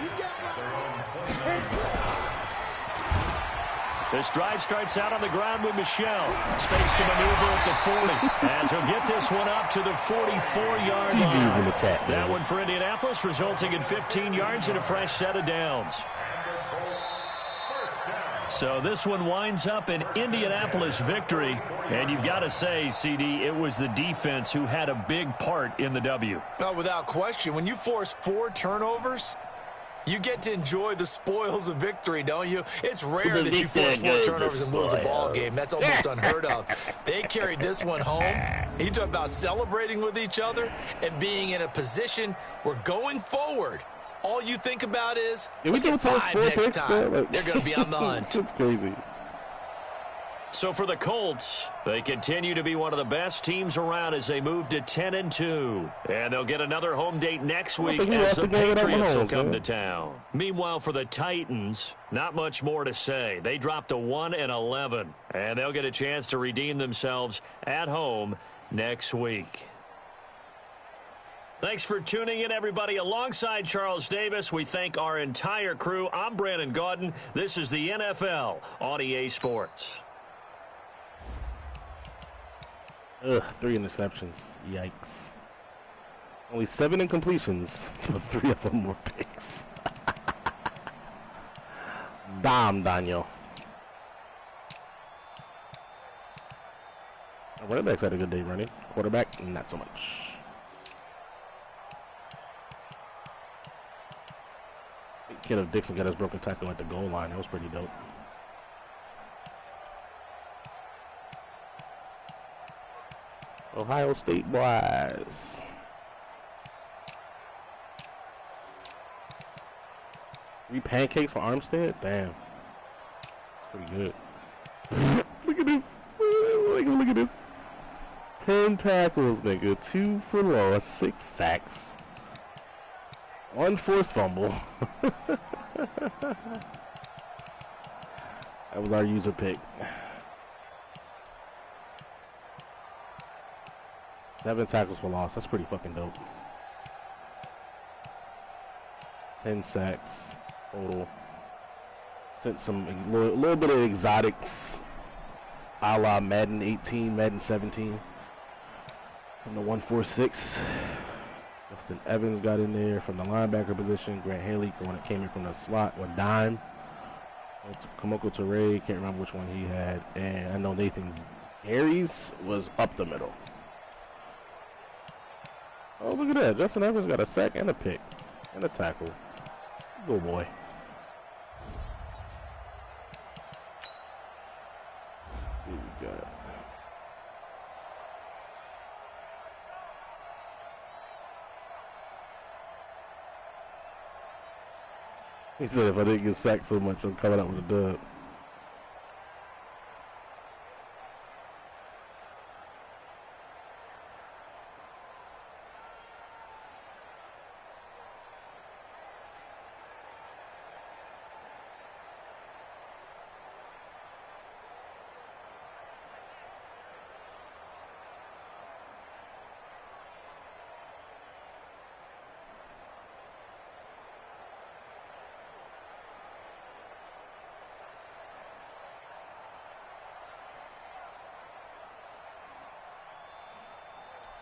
You get block me. This drive starts out on the ground with Michelle. Space to maneuver at the 40. As he'll get this one up to the 44-yard line. That one for Indianapolis, resulting in 15 yards and a fresh set of downs. So this one winds up an Indianapolis victory. And you've got to say, CD, it was the defense who had a big part in the W. Oh, without question. When you force 4 turnovers, you get to enjoy the spoils of victory, don't you? It's rare that you force 4 turnovers and lose a ball game. That's almost unheard of. They carried this one home. You talk about celebrating with each other and being in a position where going forward, all you think about is, let's get 5 next time. They're going to be on the hunt. That's crazy. So for the Colts, they continue to be one of the best teams around as they move to 10-2. And they'll get another home date next week as the Patriots will come to town. Meanwhile, for the Titans, not much more to say. They dropped to 1-11, and they'll get a chance to redeem themselves at home next week. Thanks for tuning in, everybody. Alongside Charles Davis, we thank our entire crew. I'm Brandon Gaudin. This is the NFL on EA Sports. 3 interceptions. Yikes. Only 7 incompletions, but 3 of them were picks. Damn, Daniel. Running backs had a good day running. Quarterback, not so much. Kenneth Dixon got his broken tackle at the goal line. That was pretty dope. Ohio State boys. 3 pancakes for Armstead? Damn. Pretty good. Look at this. Look at this. 10 tackles, nigga. 2 for loss. 6 sacks. 1 forced fumble. That was our user pick. 7 tackles for loss. That's pretty fucking dope. 10 sacks total. Sent some little bit of exotics, a la Madden 18, Madden 17. From the 146. Justin Evans got in there from the linebacker position. Grant Haley came in from the slot with dime. Kamoko Toure, can't remember which one he had. And I know Nathan Harris was up the middle. Oh, look at that. Justin Evans got a sack and a pick and a tackle. Good boy. Here we go. He said if I didn't get sacked so much, I'm coming out with a dub.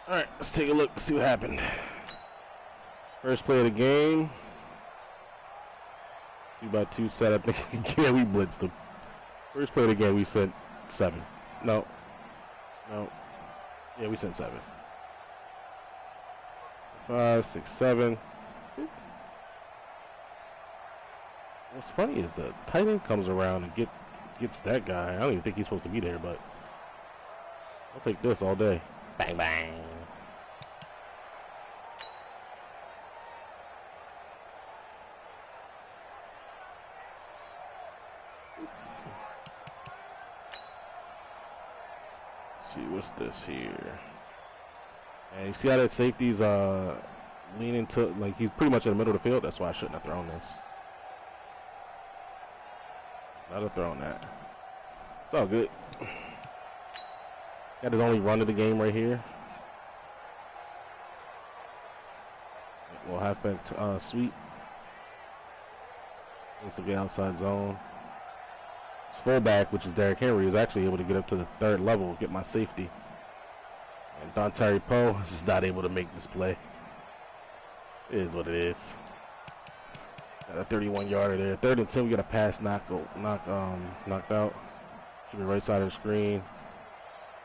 All right, let's take a look, see what happened. First play of the game. 2x2 setup. Yeah, we blitzed them. First play of the game, we sent 7. No. Yeah, we sent 7. 5, 6, 7. What's funny is the tight end comes around and gets that guy. I don't even think he's supposed to be there, but I'll take this all day. Bang, bang. Let's see, what's this here? And you see how that safety's leaning to, like, he's pretty much in the middle of the field. That's why I shouldn't have thrown this. Not have thrown that. It's all good. Got his only run of the game right here. We'll halfback sweep. It's a good outside zone. His fullback, which is Derrick Henry, is actually able to get up to the 3rd level, get my safety. And Dontari Poe is just not able to make this play. It is what it is. Got a 31-yarder there. 3rd and 10, we got a pass knocked out. Should be right side of the screen.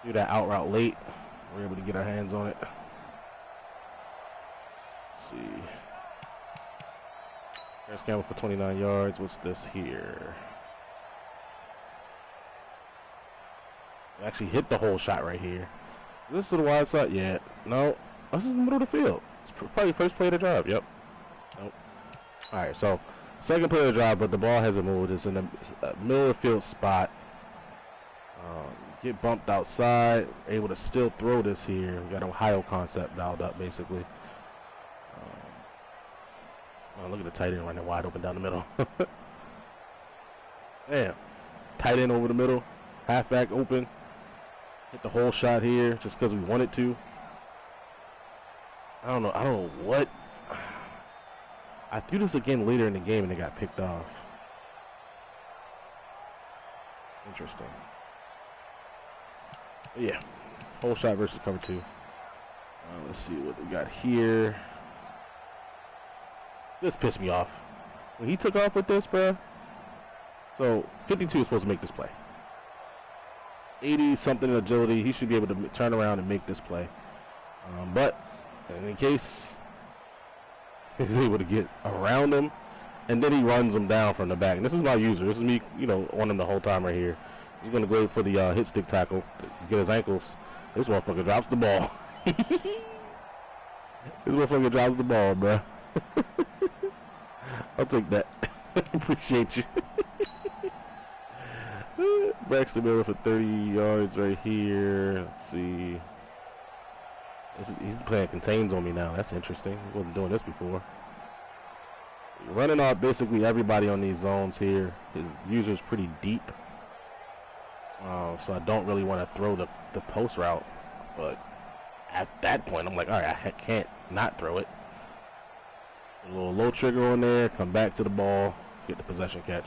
Do that out route late. We're able to get our hands on it. Let's see. There's Campbell for 29 yards. What's this here? Actually hit the whole shot right here. Is this to the wide side? Yeah. No. This is in the middle of the field. It's probably first play of the drive. Yep. Nope. All right. So second play of the drive, but the ball hasn't moved. It's in the middle of the field spot. Get bumped outside, able to still throw this here. We got an Ohio concept dialed up, basically. Oh, look at the tight end running wide open down the middle. Damn. Tight end over the middle. Halfback open. Hit the whole shot here just because we wanted to. I don't know what. I threw this again later in the game and it got picked off. Interesting. Yeah, whole shot versus cover 2. Let's see what we got here. This pissed me off. When he took off with this, bruh. So, 52 is supposed to make this play. 80-something in agility. He should be able to turn around and make this play. But, in case he's able to get around him, and then he runs him down from the back. And this is my user. This is me, on him the whole time right here. He's going to go for the hit stick tackle to get his ankles. This motherfucker drops the ball. This motherfucker drops the ball, bruh. I'll take that. Appreciate you. Braxton Miller for 30 yards right here. Let's see. He's playing contains on me now. That's interesting. He wasn't doing this before. Running off basically everybody on these zones here. His user's pretty deep. So I don't really want to throw the post route, but at that point I'm like, all right, I can't not throw it. A little low trigger on there, come back to the ball, get the possession catch.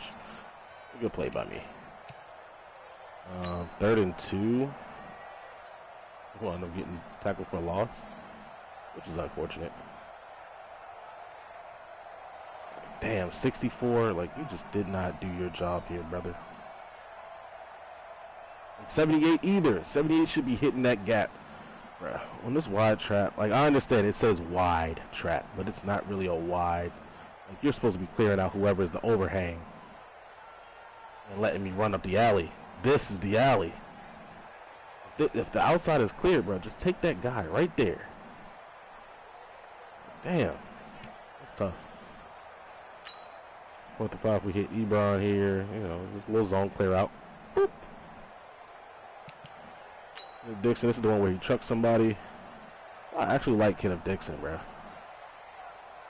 Good play by me. 3rd and 2. We'll end up getting tackled for a loss, which is unfortunate. Damn, 64, like, you just did not do your job here, brother. And 78 either. 78 should be hitting that gap. Bruh, on this wide trap, like, I understand it says wide trap, but it's not really a wide. Like, you're supposed to be clearing out whoever is the overhang and letting me run up the alley. This is the alley. If the outside is clear, bro, just take that guy right there. Damn. That's tough. 4th and 5, we hit Ebron here. You know, just a little zone clear out. Boop. Dixon, this is the one where he trucks somebody. I actually like Kenneth Dixon, bro. I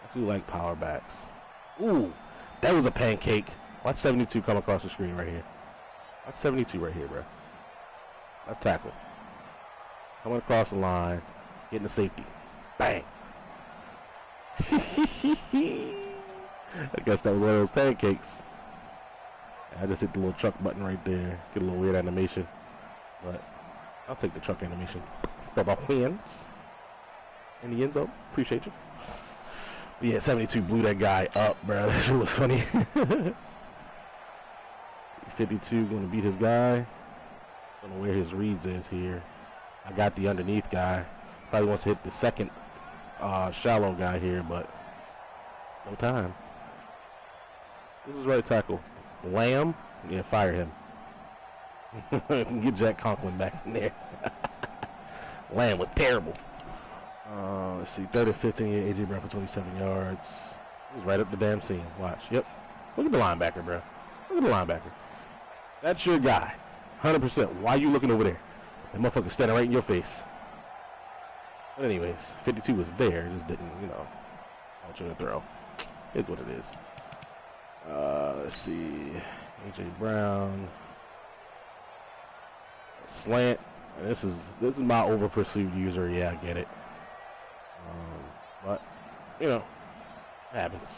actually like power backs. Ooh, that was a pancake. Watch 72 come across the screen right here. Watch 72 right here, bro. Left tackle. Coming across the line. Getting the safety. Bang. I guess that was one of those pancakes. I just hit the little truck button right there. Get a little weird animation. But I'll take the truck animation. For the wins. In the end zone. Appreciate you. But yeah, 72 blew that guy up, bro. That shit was funny. 52 going to beat his guy. Don't know where his reads is here. I got the underneath guy. Probably wants to hit the second shallow guy here, but no time. This is right tackle. Lamb, yeah, fire him. Get Jack Conklin back in there. Lamb was terrible. Let's see, 3rd and 15, A.J. Brown for 27 yards. He's right up the damn seam. Watch, yep. Look at the linebacker, bro. Look at the linebacker. That's your guy, 100%. Why are you looking over there? That motherfucker standing right in your face. But anyways, 52 was there, just didn't, you know, alter the throw. Is what it is. Let's see, A.J. Brown. Slant. And this is my over pursued user. Yeah, I get it. But you know, it happens.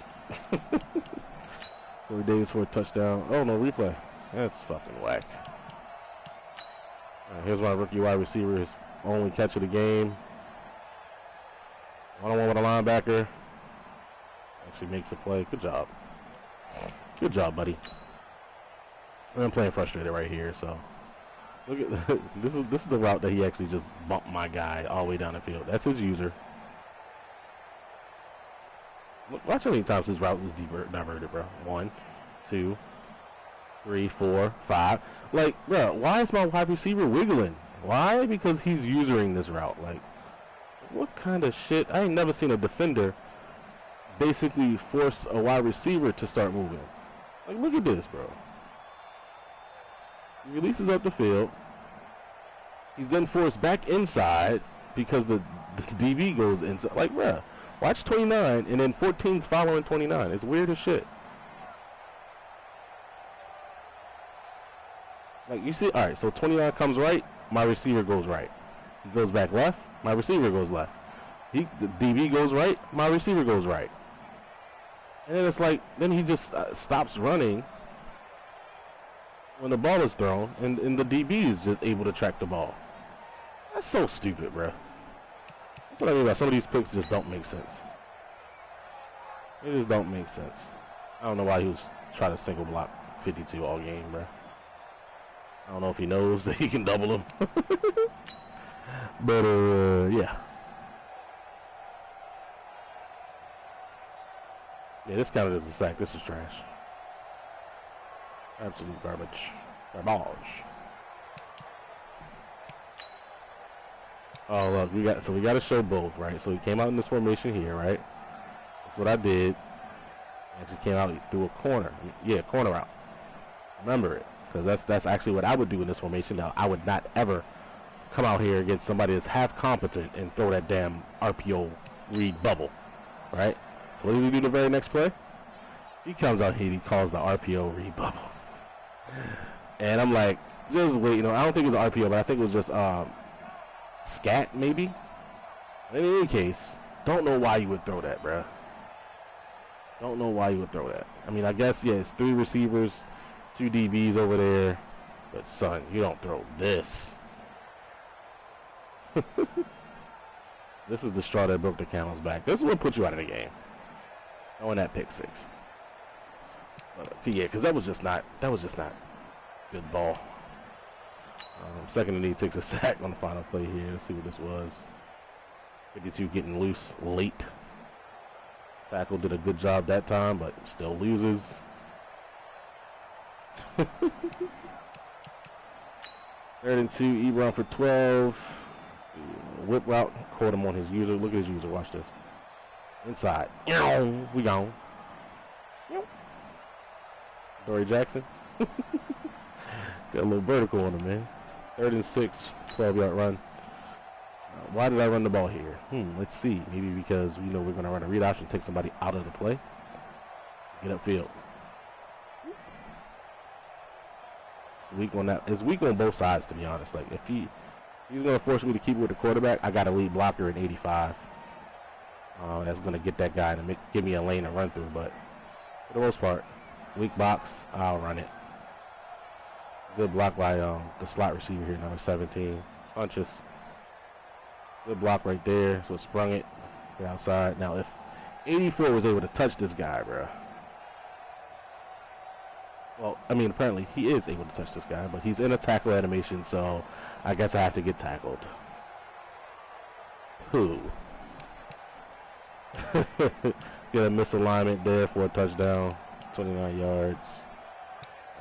Corey Davis for a touchdown. Oh no, replay. That's fucking whack. All right, here's my rookie wide receiver. His only catch of the game. One-on-one with a linebacker. Actually makes a play. Good job. Good job, buddy. I'm playing frustrated right here, so. Look at this is the route that he actually just bumped my guy all the way down the field. That's his user. Look, watch how many times his route was diverted, bro. 1, 2, 3, 4, 5. Like, bro, why is my wide receiver wiggling? Why? Because he's using this route. Like, what kind of shit? I ain't never seen a defender basically force a wide receiver to start moving. Like, look at this, bro. He releases up the field. He's then forced back inside because the DB goes inside. Like, bruh, watch 29 and then 14's following 29. It's weird as shit. Like, you see, all right, so 29 comes right, my receiver goes right. He goes back left, my receiver goes left. The DB goes right, my receiver goes right. And then it's like, then he just stops running when the ball is thrown, and the DB is just able to track the ball. That's so stupid, bro. That's what I mean by some of these picks just don't make sense. They just don't make sense. I don't know why he was trying to single block 52 all game, bro. I don't know if he knows that he can double him. But, yeah. Yeah, this counted as a sack. This is trash. Absolute garbage. Garbage. Oh, look, we got to show both, right? So he came out in this formation here, right? That's what I did. Actually came out through a corner. Yeah, corner out. Remember it, because that's actually what I would do in this formation. Now, I would not ever come out here against somebody that's half competent and throw that damn RPO read bubble, right? So what does he do the very next play? He comes out here, he calls the RPO read bubble. And I'm like, just wait, you know, I don't think it was RPO, but I think it was just scat, maybe. In any case, don't know why you would throw that, bro. Don't know why you would throw that. I mean, I guess, yeah, it's 3 receivers, 2 DBs over there. But, son, you don't throw this. This is the straw that broke the camel's back. This is what put you out of the game. Throwing that pick 6. Yeah, because that was just not good ball. Second and 8 takes a sack on the final play here. Let's see what this was. 52 getting loose late. Tackle did a good job that time, but still loses. Third and 2, Ebron for 12. Whip route, caught him on his user. Look at his user, watch this. Inside. We gone. Dory Jackson. Got a little vertical on him, man. Third and 6, 12-yard run. Why did I run the ball here? Let's see. Maybe because we know we're going to run a read option, take somebody out of the play. Get upfield. It's weak on that. It's weak on both sides, to be honest. Like, if he's going to force me to keep it with the quarterback, I got a lead blocker at 85. That's going to get that guy to give me a lane to run through. But for the most part, weak box, I'll run it. Good block by the slot receiver here, number 17. Punches. Good block right there. So it sprung it. Get outside. Now, if 84 was able to touch this guy, bro. Well, I mean, apparently he is able to touch this guy, but he's in a tackle animation, so I guess I have to get tackled. Who? Get a misalignment there for a touchdown. 29 yards.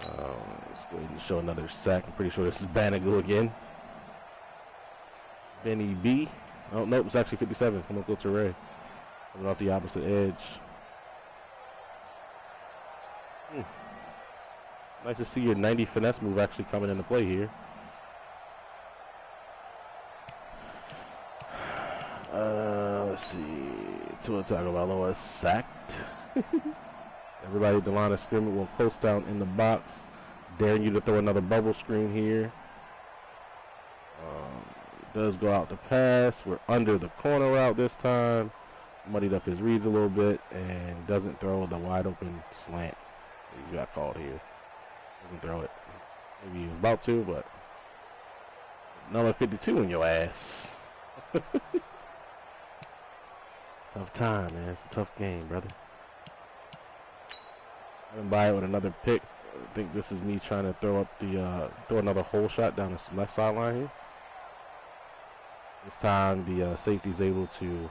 Let's go ahead and show another sack. I'm pretty sure this is Banagoo again. Benny B. Oh, nope, it's actually 57. I'm going to go to Ray. Coming off the opposite edge. Nice to see your 90 finesse move actually coming into play here. Let's see. Tua Tagovailoa sacked. Everybody at the line of scrimmage will post down in the box. Daring you to throw another bubble screen here. Does go out to pass. We're under the corner route this time. Muddied up his reads a little bit and doesn't throw the wide open slant. He got called here. Doesn't throw it. Maybe he was about to, but number 52 in your ass. Tough time, man. It's a tough game, brother. I'm by it with another pick. I think this is me trying to throw up the throw another hole shot down the left sideline here. This time the safety's able to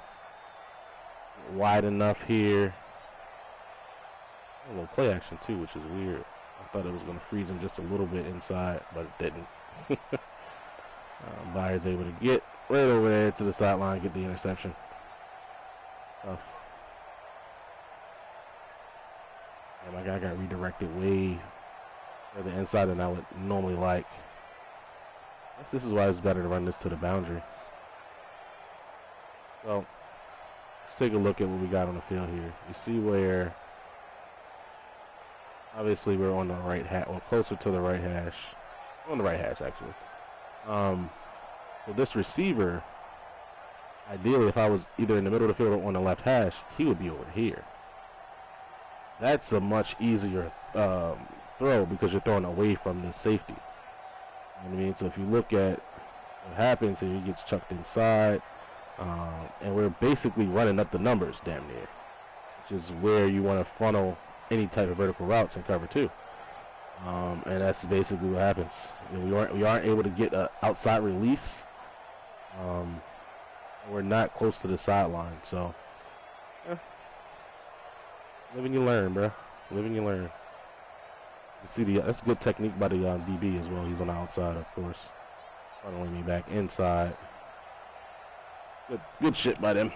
wide enough here. A little play action too, which is weird. I thought it was going to freeze him just a little bit inside, but it didn't. Byers able to get right over there to the sideline, get the interception. Tough. And my guy got redirected way further inside than I would normally like. I guess this is why it's better to run this to the boundary. So, let's take a look at what we got on the field here. You see where, obviously we're on the right hash, or closer to the right hash. On the right hash, actually. So this receiver, ideally, if I was either in the middle of the field or on the left hash, he would be over here. That's a much easier throw because you're throwing away from the safety. You know what I mean? So if you look at what happens here, he gets chucked inside. And we're basically running up the numbers damn near, which is where you want to funnel any type of vertical routes in cover 2. And that's basically what happens. You know, we aren't able to get an outside release. We're not close to the sideline, so live and you learn, bro. Live and you learn. You see that's good technique by the DB as well. He's on the outside, of course, funneling me back inside. Good shit by them.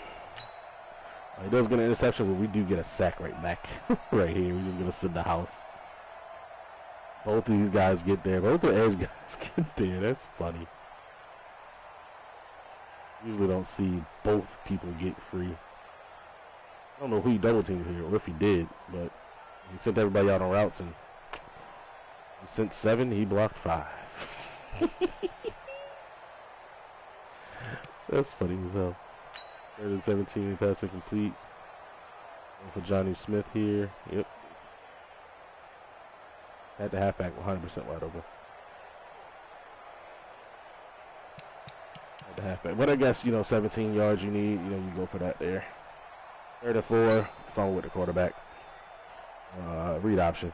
He does get an interception, but we do get a sack right back. Right here. We're just going to sit in the house. Both of these guys get there. Both the edge guys get there. That's funny. Usually don't see both people get free. I don't know who he double teamed here, or if he did, but he sent everybody out on routes, and he sent 7, he blocked 5. That's funny as hell. 3rd and 17, pass incomplete. For Johnny Smith here. Yep. Had the halfback 100% wide open. Had the halfback. But I guess, 17 yards you need, you go for that there. 3rd and 4. Fumble with the quarterback. Read option.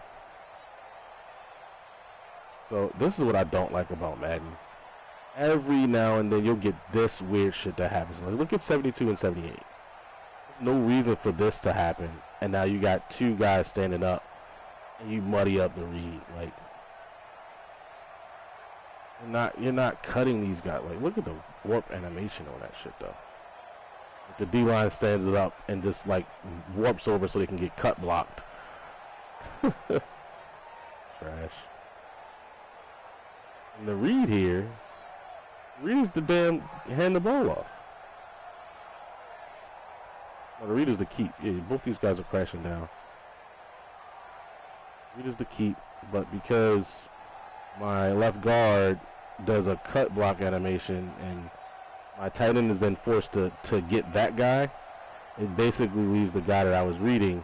So this is what I don't like about Madden. Every now and then you'll get this weird shit that happens. Like, look at 72 and 78. There's no reason for this to happen. And now you got 2 guys standing up. And you muddy up the read. Like, you're not cutting these guys. Like, look at the warp animation on that shit, though. Like, the D-line stands up and just, like, warps over so they can get cut blocked. Trash. And the read here, read is the damn hand the ball off. No, the read is the keep. Yeah, both these guys are crashing down. Read is the keep, but because my left guard does a cut block animation and my tight end is then forced to get that guy, it basically leaves the guy that I was reading.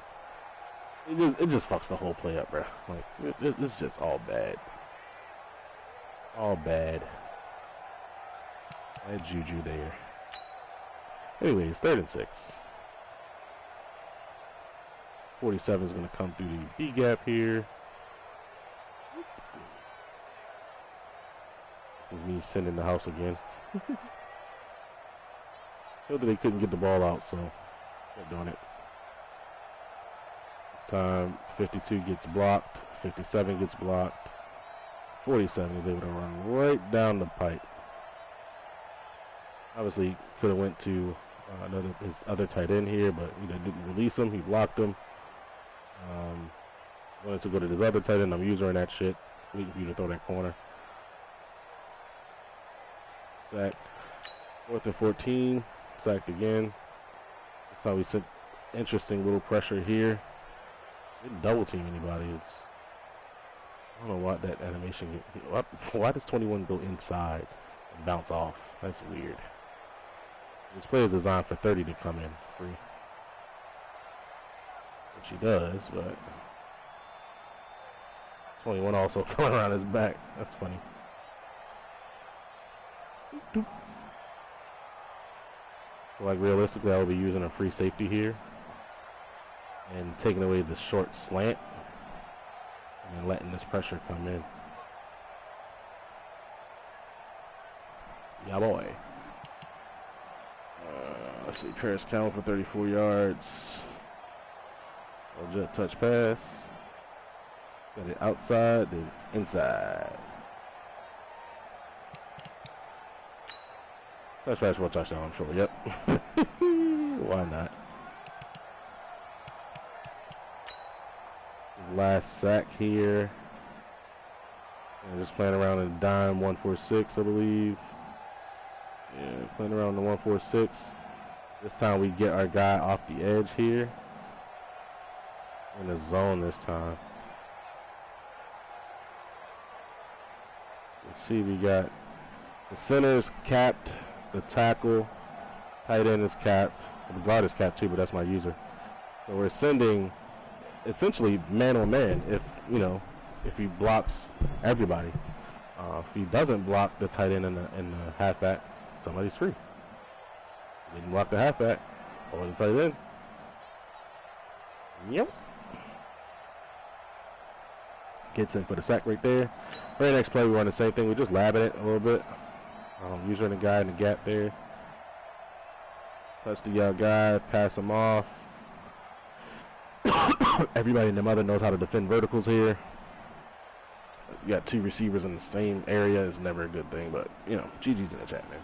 It just fucks the whole play up, bro. Like, it's just all bad. All bad. Bad juju there. Anyways, 3rd and 6. 47 is going to come through the B gap here. This is me sending the house again. Showed that they couldn't get the ball out, so they're doing it. This time, 52 gets blocked. 57 gets blocked. 47 is able to run right down the pipe. Obviously, could have went to his other tight end here, but didn't release him. He blocked him. Wanted to go to this other tight end. I'm using that shit. Waiting for you to throw that corner. Sack. 4th and 14. Sacked again. This time we sent interesting little pressure here. Didn't double team anybody. I don't know why that animation. Why does 21 go inside and bounce off? That's weird. This play is designed for 30 to come in free. Which he does, but 21 also coming around his back. That's funny. So, like, realistically, I will be using a free safety here and taking away the short slant and letting this pressure come in. Yeah, boy. Let's see, Paris Count for 34 yards. Jet touch pass. Got it outside, then inside. Touch pass for a touchdown, I'm sure. Yep. Why not? His last sack here. And just playing around in dime 146, I believe. Yeah, playing around the 146. This time we get our guy off the edge here. In the zone this time. Let's see, we got the center's capped, the tackle, tight end is capped, the guard is capped too, but that's my user. So we're sending essentially man on man if he blocks everybody. If he doesn't block the tight end and the halfback, somebody's free. He didn't block the halfback or the tight end. Yep. Gets in for the sack right there. Very next play, we run the same thing. We're just labbing it a little bit. Using the guy in the gap there. Touch the guy, pass him off. Everybody in the mother knows how to defend verticals here. You got 2 receivers in the same area. It's never a good thing, but, GG's in the chat, man.